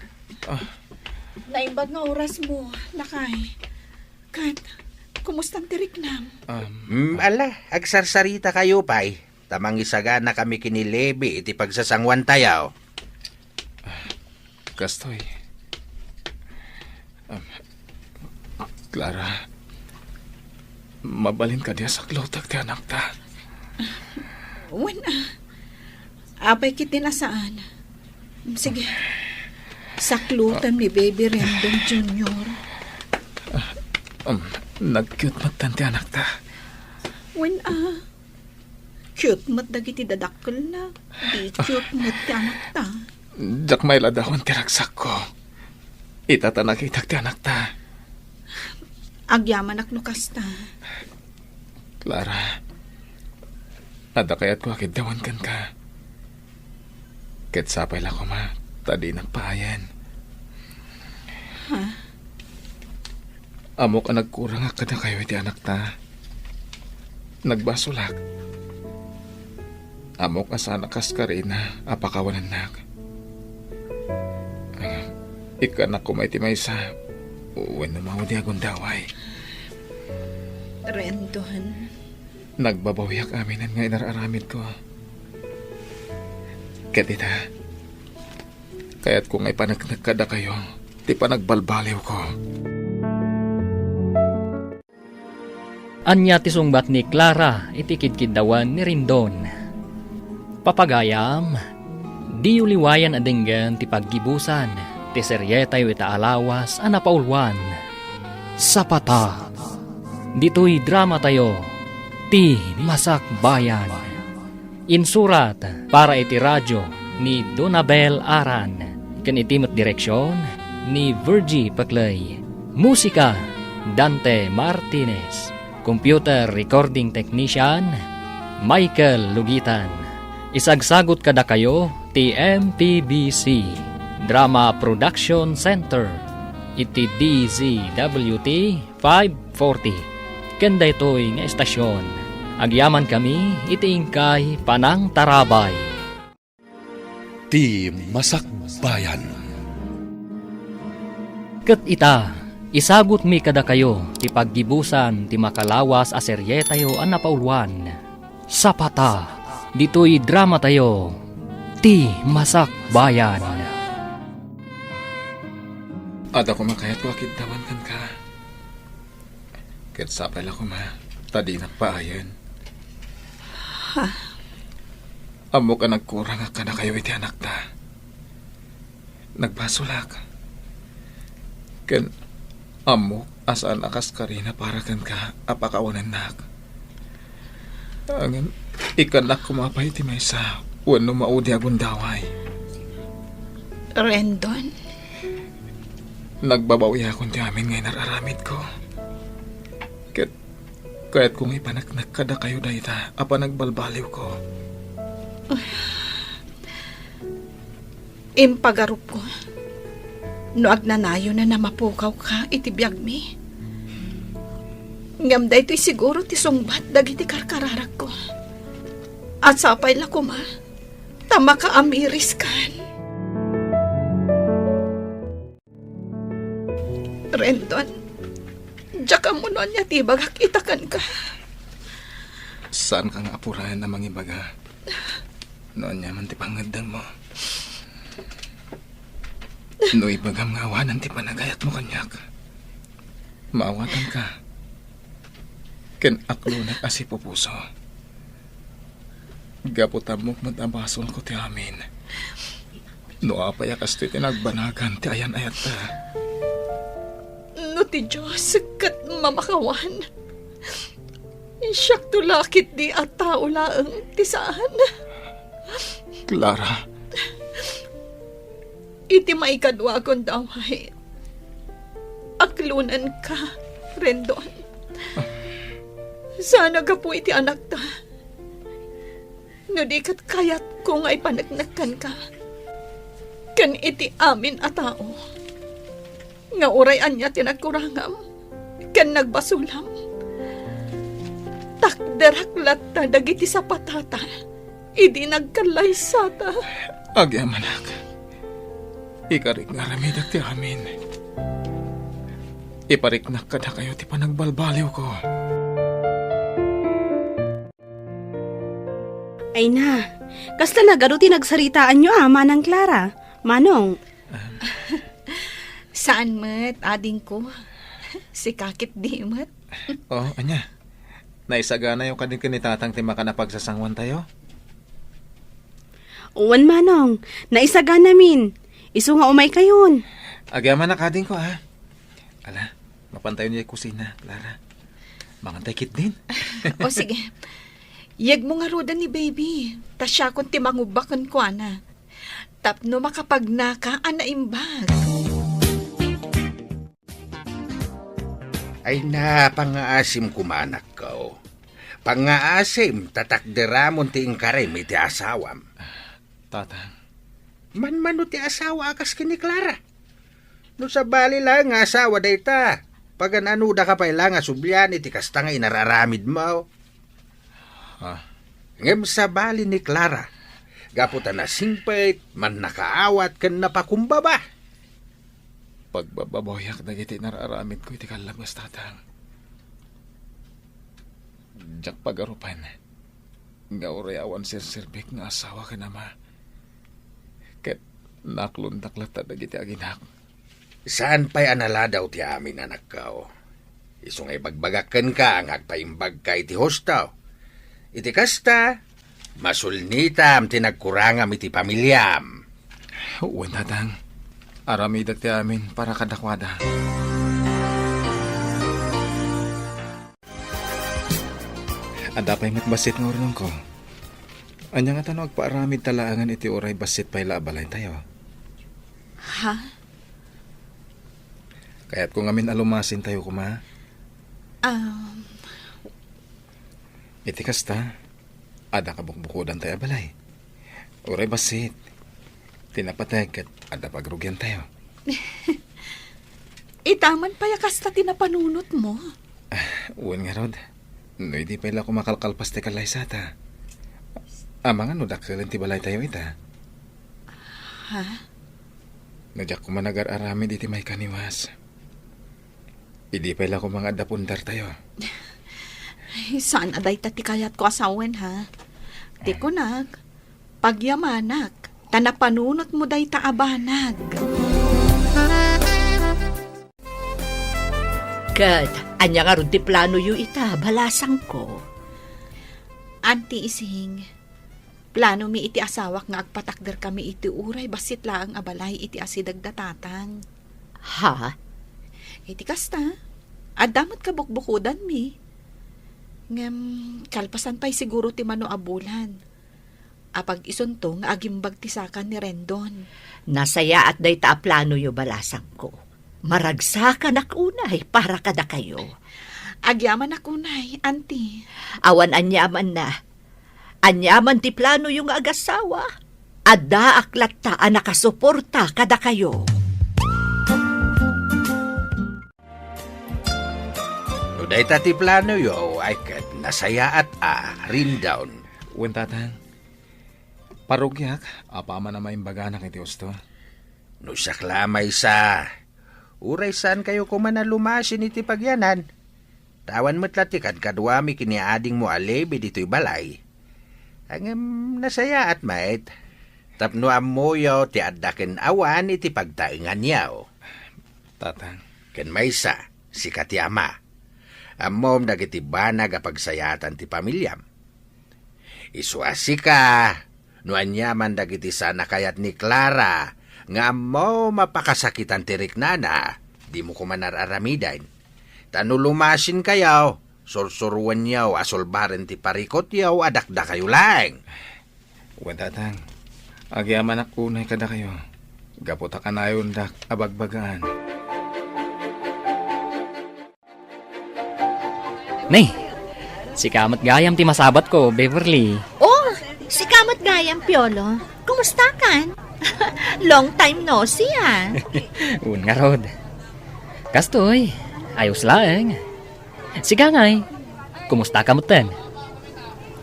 Naimbag nga oras mo, lakay. Kat, kumustang tirik nam? Ala, agsarsarita kayo pay. Tamang isaga na kami kinilebi iti pagsasangwan tayaw. Kastoy. Clara, mabalin ka diya sa klotag ti anak ta. Wala. Apay kiti nasaan. Sige. Saklutan ni Baby Rendon Jr. Nag-cute matan ti anak ta. Wala. Cute mat dagiti dadakkel na. Di cute mat ti anak ta. Jak may ladawan ti ragsak ko. Itatanak-itak ti anak ta. Agyaman akno kasta. Clara, ada kayat ko akid dawan kan ka. Ket sapay la ko ma, tadi nagpaayan. Ha? Amok ang nagkurang akad na kayo iti anak ta. Nagbasulak. Amok asana kas ka rin na apakawanan nak. Ikanak ko may timaysa. Uwan na mao di akong daway. Rendon. Nagbabawiyak aminan nga inararamid ko. Katita, kaya't kung ay panagnagkada kayo, di pa nagbalbaliw ko. Anya ti sungbat ni Clara iti kidkidawan ni Rendon. Papagayam, di uliwayan adenggan ti paggibusan, ti seryetay ita alawas a napaulwan. Sapata, dito'y drama tayo, ti Masak Bayan. Insurat para iti radyo ni Donabel Aran, ken itimet direksyon ni Virgie Paclay. Musika, Dante Martinez. Computer Recording Technician, Michael Lugitan. Isagsagot kada kayo, TMPBC, Drama Production Center, iti DZWT 540. Kenda ito'y nga estasyon. Agyaman kami, iti ingkay Panang Tarabay. Ti Masak Bayan. Ket ita, isagot mi kada kayo, ti paggibusan, ti makalawas a serye tayo an napaulwan. Sapata, dito'y drama tayo, ti Masak Bayan. Ada ko makayat ko akid dawan kan ka. Ket sapay la ko ma, tadi nagpaayan. Amo ka nagkurang ka na kayo iti anak ta. Nagbasulak. Ken amo asaan akas ka rin na para kan ka apakawanan nak. Angin ikanak kumapay ti maysa wano maudi agon daway. Rendon. Nagbabawi akong ti amin ngay nararamid ko. Kaya't kung ipanagnak kada kayo na ita, apa nagbalbaliw ko. Impagarup ko. No agnanayo na namapukaw ka, itibiyag mi. Ngam da ito'y siguro ti sungbat dagiti karkararak ko. At sapay la ko ma, tama ka amiris kan. Rendon, Diyak mo nun niya tibagak itakan ka. Saan ka nga apurayan na mangibaga? Noon niya man ti pangadang mo. No ibagam nga awanan ti panagayat mo kanyak. Maawatan ka. Ken aklo nag-asi pupuso. Gaputan mo't matabasol ko ti amin. No apaya kas ti tinagbanagan ti ayan ayat ta. No ti Diyos, kat mamakawan. Siyak tulakit di at tao laang tisaan. Clara. Iti maikadwa kong daway. Aklunan ka, Rendon. Sana ka po iti anak ta. No di kat kayat kung ay panagnakan ka. Kan iti amin a tao. Nga urayan niya tinagkurangam. Kan nagbasulam. Takderak latta dagiti sa patata. Idi nagkalay sata. Agyamanak. Ikarik nga ramidak ti amin. Ipariknak ka na kayo ti panagbalbaliw ko. Ay na, kasta na garo tinagsaritaan nyo Manang Clara. Manong, Saan met, ading ko? Si kakit di met. Oh, anya. Naisagana yung kadin kinitatang timaka na pagsasangwan tayo? uwan Manong, naisaga namin. Isu nga umay kayon. Agyaman na kadin ko, ha? Ala, mapantayo niya yung kusina, Clara. Mangantay kit din. O sige, yag mo nga roda ni baby. Ta siya kung timangubakan ko, ana. Tapno makapagnaka, ana imbag. Ay na, pangaasim kumanak ko. Pangaasim, tatakderamon ti ingkarim iti asawam. Tatang. Man ti asawa akas kini Clara. No sa bali lang nga asawa dayta. Pagan ano da ka pa ilang nga subyan iti kasta nga inararamid mo. Ngem sa bali ni Clara. Gaputan na singpet, man nakaawat kan napakumbaba. Pagbababoyak na iti nararamid ko iti kalabas, tatang. Diyak pagarupan. Nga urayawan sir-sirbik nga asawa ka nama. Ket nakluntaklat na iti aginak. Saan pa'y anala daw ti amin anak ko? Isungay bagbagakan ka ang agpaimbag ka iti hostaw. Iti kasta, masulnitam tinagkurangam iti pamilyam. Uwan, tatang. Aramidag ti amin para kadakwada. Ada pa'y matbasit ng urunong ko. Anya nga tanong agpaaramid talaangan iti oray basit pa'y laabalay tayo. Ha? Kaya't kung amin alumasin tayo kuma, iti kasta, ada kabukbukudan tayo abalay. Oray basit, tinapatag at ada pagrugyan tayo. Itaman pa yakas ta tinapanunot mo. Uwan nga rod, no hindi pala kumakalkalpas ti kalay sata. Amangan no daksalan ti balay tayo ita. Ha? Nadyak ko managar-aramid iti may kaniwas. Hindi pala ko mga adapundar tayo. Ay, saan aday tati kayat ko asawen, ha? Di ko nag, pagyamanak, tanapanunot mo day taabanag. Kat, anya nga ron ti plano yu ita, balasang ko. Auntie Ising, plano mi iti asawak nga agpatakder kami iti uray, basit laang abalay iti asidag datatang. Ha? Iti kasta, adamot ka bukbukudan mi. Ngem, kalpasan pa'y siguro ti mano abulan. Apag isunto nga agimbag ti sakan ni Rendon. Nasaya at day ta plano yu balasang ko. Maragsakan ak unay para kada kayo. Agyaman ako nay, auntie. Awan anyaman na. Anyaman ti plano yung agasawa. Adda aklat ta a nakasuporta kada kayo. No day ti plano yo, ay kat nasaya at rin down. Uwan, tatang. Parugyak, apa man na maimbaganak iti usto. No saklamay sa. Uray saan kayo kumana lumasin iti pagyanan. Tawan mo't latikan kadwami kiniading mo alebi dito'y balay. Ang nasaya at mait. Tapno amoyo ti addaken awan iti pagtaingan yaw. Tatang. Ken maysa, si kati ama. Amom dagiti banag apagsayatan ti pamilyam. Isuasi ka, no anyaman dagiti sana kayat ni Clara, nga mo mapakasakitan ti riknana, di mo kumanararamidan. Tanulumasin kayaw, sursuruan yaw, asolbaren ti parikot yaw, adakda kayo lang. Uwan, tatang. Agyaman ako unay kada kayo. Gaputa ka na yun dak abagbagaan. Nay, si kamat gayam ti masabat ko, Beverly. Oh, si Kamat Gayam, Piolo. Kumusta kan? Long time no see, ah. Un nga rod. Kastoy, ayos laeng. Si Gangay, kumusta ka mutan?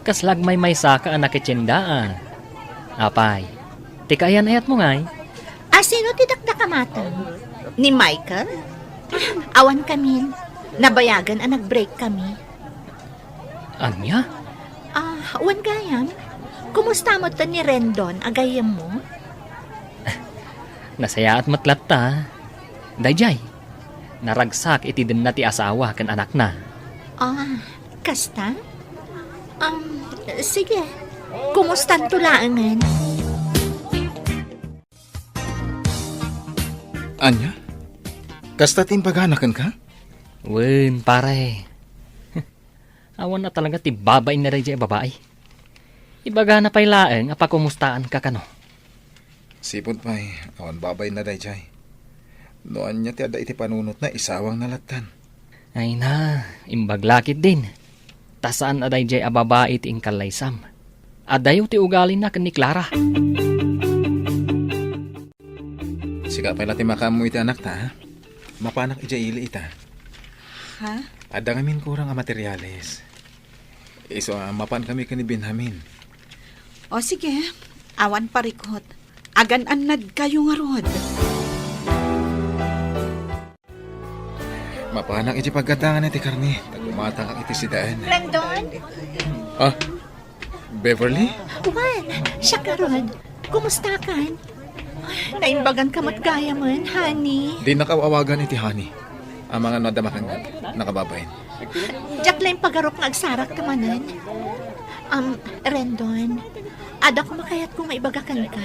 Kaslag may saka anak itsyendaan. Apay, tikayan ayat mo ngay. Sino tidakda kamatan? Ni Michael? Awan kami. Nabayagan ang nag-break kami. Anya? Awan gayam. kumusta mo to ni Rendon, agayam mo? Nasaya at matlat ta. Dayjay, naragsak iti din na ti asawa kan anak na. Ah, kasta? Sige. Kumustan tulaangan? Anya? Kasta timbaganakan ka? Wen, pare. Awan na talaga ti babae na rin babae. Ibaga na pa'y laeng apakumustaan ka kano. Sipon pa'y, awan babay na day jay. Noan niya ti ada iti panunot na isawang nalatan. Ay na, imbaglakit din. Tasaan aday jay ababae ti ingkalaysam. Adayo ti ugali na ni Clara. Siga pa'y natin makamu iti anak ta, ha? Mapanak ija ili ita. Ha? Ada ngamin kurang ang materyales. Iso mapan kami kani Benjamin. O sige, awan parikot. Agan-anad kayo nga rod. Mapanak iti pagkatangan iti karni. Tagumata ka iti sidaan. Rendon? Ah, Beverly? Juan, siya ka rod. Kumusta kan? Naimbagan ka mat gaya man, honey. Di nakawawagan iti honey. Ang mga nadamakan nakababayin. Diyak lang pagarok nga agsarak ka manan. Rendon, ada ko makayat kung maibagakan ka.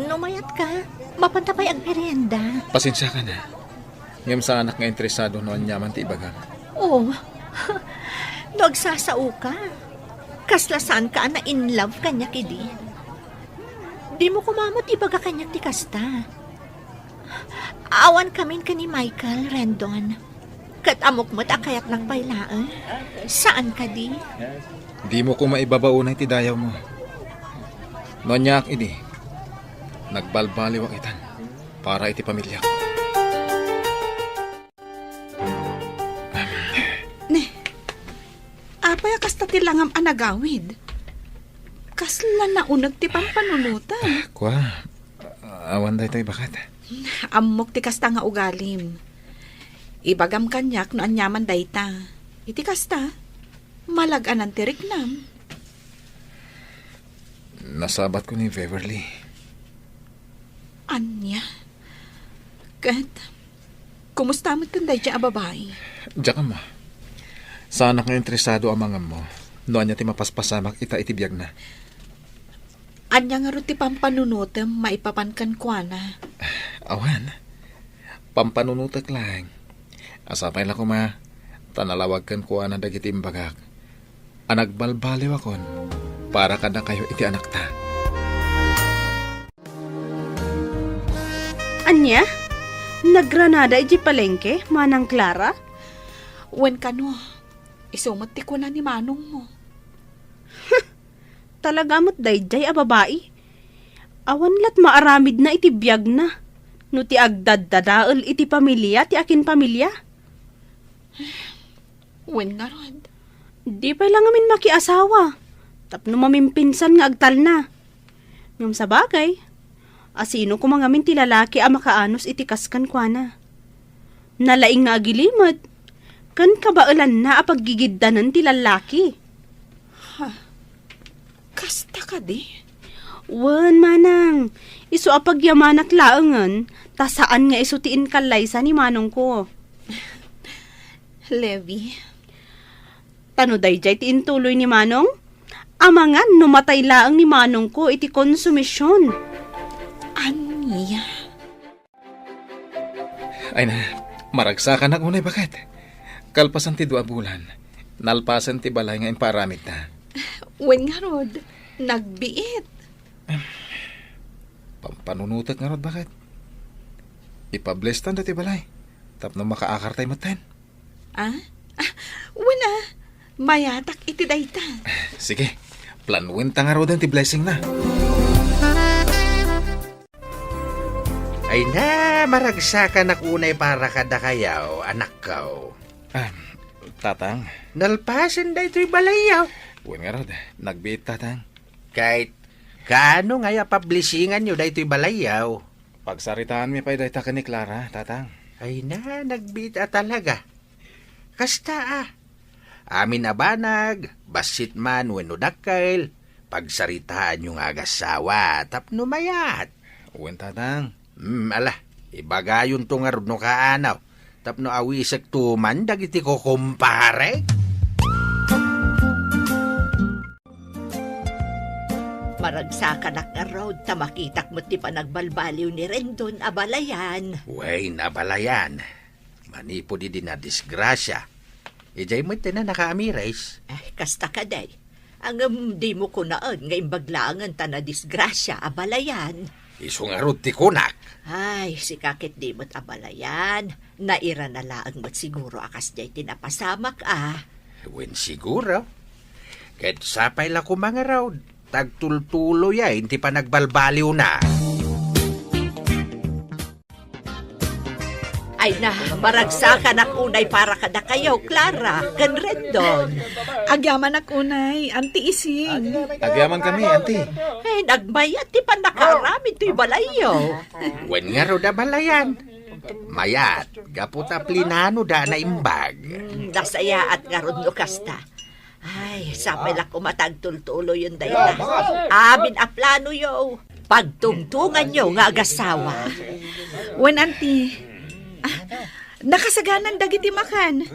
Numayat ka, mapantapay ang merienda. Pasensya ka na. Ngayong sa anak nga interesado noon yaman ti ibagang. Oh, nagsasao ka. Kaslasan ka na in love kanya kidi. Di mo kumamot ibaga kanya ti kasta. Awan kamin ka ni Michael, Rendon. Katamok mo't akayat ng bailaan. Saan ka di? Di mo ko maibabaunay ti dayaw mo. Noon niya idi. Nagbalbaliw ang itan para iti pamilya. Apay kasta ti langam anagawid. Kasla na unag ti pampanunutan. Kwa, awan day tayo bakat. Amok ti kasta nga ugalim. Ibagam kanyak no anyaman dayta. Iti kasta, malaganan ti riknam. Nasabat ko ni Beverly. Anya? Kat, kumusta mo itong dayta babae? Diyan ka ma. Sana nga interesado ang mga mo. Noon niya ti mapaspasamak ita itibiyag na. Anya nga ro ti pampanunutem maipapankan kwa na. Awan. Pampanunutak lang. Asapay lang ko ma. Tanalawag kan kuha na dagiti imbagak. Anagbalbaliw akon. Para ka na kayo iti anak ta. Anya? Nagranada iti palengke, Manang Clara? Wen kano, isumat ti ko na ni manong mo. Talaga mo't dayjay a babae. Awan lat maaramid na iti biyag na. No ti agdad-dadaol iti pamilya, ti akin pamilya. Wen nga rod. Di pa lang amin makiasawa. Tapno mamimpinsan nga agtal na. Ngam sa bagay, asino ko mga min ti lalaki a makaanos iti kaskan kwa na. Nalaing nga agilimad. Kan kabailan na apaggigiddanan ti lalaki. Kasta ka di? Wan, manang. Isu apagyamanak laangan, ta saan nga isu tiin kalaysa ni manong ko. Levi. Tano dayjay tiin tuloy ni manong? Amangan, numatay laang ni manong ko iti konsumisyon. Anya? Ay na, maragsakan na unay bakat. Kalpasan ti 2 bulan. Nalpasan ti balay nga imparamid na. Wen nga rod, nagbiit. Pampanunutak nga rod bakit? Ipablestan dati balay. Tapno makaakartay matan. Wala, mayatak iti dayta. Sige, planuin ta nga rod ti blessing na. Ay na, maragsakan na unay para kada kayaw, anak kaw. Tatang, Nalpasan da ito'y balayaw. uwan nga rod. Nagbiit tatang. Kahit kaano nga pablisingan nyo da ito'y balayaw. Pagsaritaan mi pa'y dayta ka ni Clara, tatang. Ay na, nagbita talaga. Kasta Amin abanag, basit man wenno dakkel, pagsaritaan yung agasawa, tapno mayat. Uwan tatang. Ala, ibagayon to nga no kaanaw. Tapno awisag tuman, dagiti ko kumpare. Maragsakan ak nga road, tamakitak mo ti panagbalbaliw ni Rendon, abalayan. Way, nabalayan. Manipo di na disgrasya. Ijay mo na nakaamirays. Kasta ka day. Ang di mo kunaan nga imbaglaangan ta na disgrasya, abalayan. Iso nga rod ti kunak. Ay, si kakit di mo't abalayan. Naira na laang mo't siguro akas jay tinapasamak Wen siguro. Kahit sapay la ko mga raw, tagtultulo ya, hindi pa nagbalbaliw na. Ay na, maragsakan ak unay para kada kayo, Clara, kan Rendon. Agyaman ak unay, anti ising. Agyaman kami, auntie. Ay, nagbayat ti pa nakarami to'y balayo. Wen nga raw da balayan. Mayat, gaputa plinano da na imbag. Nasaya at ngaron no kasta. Ay, sapay la kumatagtultulo yun dayo na. Amin a plano yo. Pagtungtungan nyo nga agasawa. Wen anti, nakasaganan dagiti makan.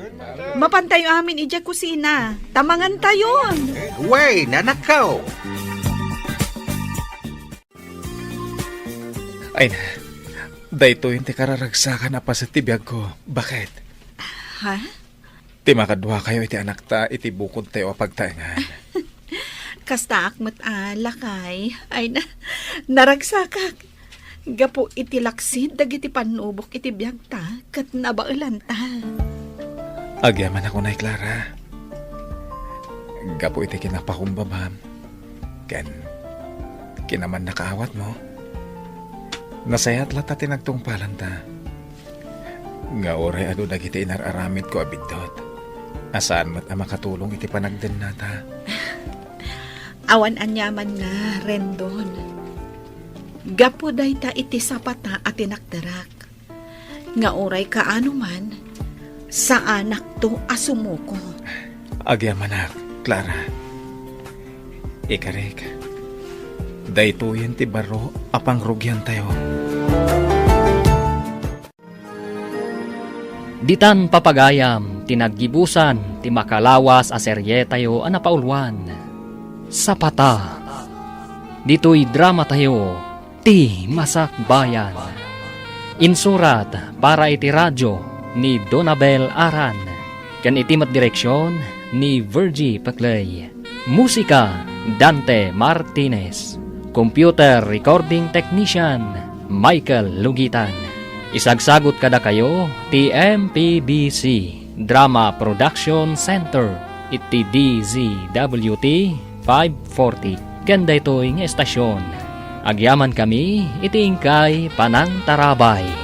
Mapantayo amin ija kusina. Tamangan tayon. Way, nanakaw. Ay na, dayto yung ti kararagsakan na pa sa tibiyag ko. Bakit? Ha? Ti makadwa kayo iti anak ta, iti bukod tayo pagtaingan. Kasta akmat lakay. Ay na, naragsakak. Gapo iti laksid, dagiti panubok iti biyag ta, kat nabailan ta. Agyaman ako na, Clara. Gapo iti kinapakumbabam. Ken, kinaman nakaawat mo. Nasayat lata tinagtungpalan ta. Nga oray ado dagiti inararamid ko abidot. Asaan mo't makatulong iti panagden nata. Awan anyaman na, Rendon. Gapo day ta iti sapata at tinakdarak. Nga oray kaano man, sa anak to asumuko. Agyamanak, Clara. Ikarik. Dayto yan ti baro apang rugyan tayo. Ditan papagayam, tinaggibusan, ti makalawas a serye tayo anapaulwan. Sapata. Dito'y drama tayo, ti Masak Bayan. Insurat para iti radyo ni Donabel Aran. Kan itimat direksyon ni Virgie Paclay. Musika Dante Martinez. Computer recording technician Michael Lugitan. Isagsagot kada kayo ti MPBC Drama Production Center iti DZWT 540. Ganda ito'y nga estasyon. Agyaman kami iti ingkay Panang Tarabay.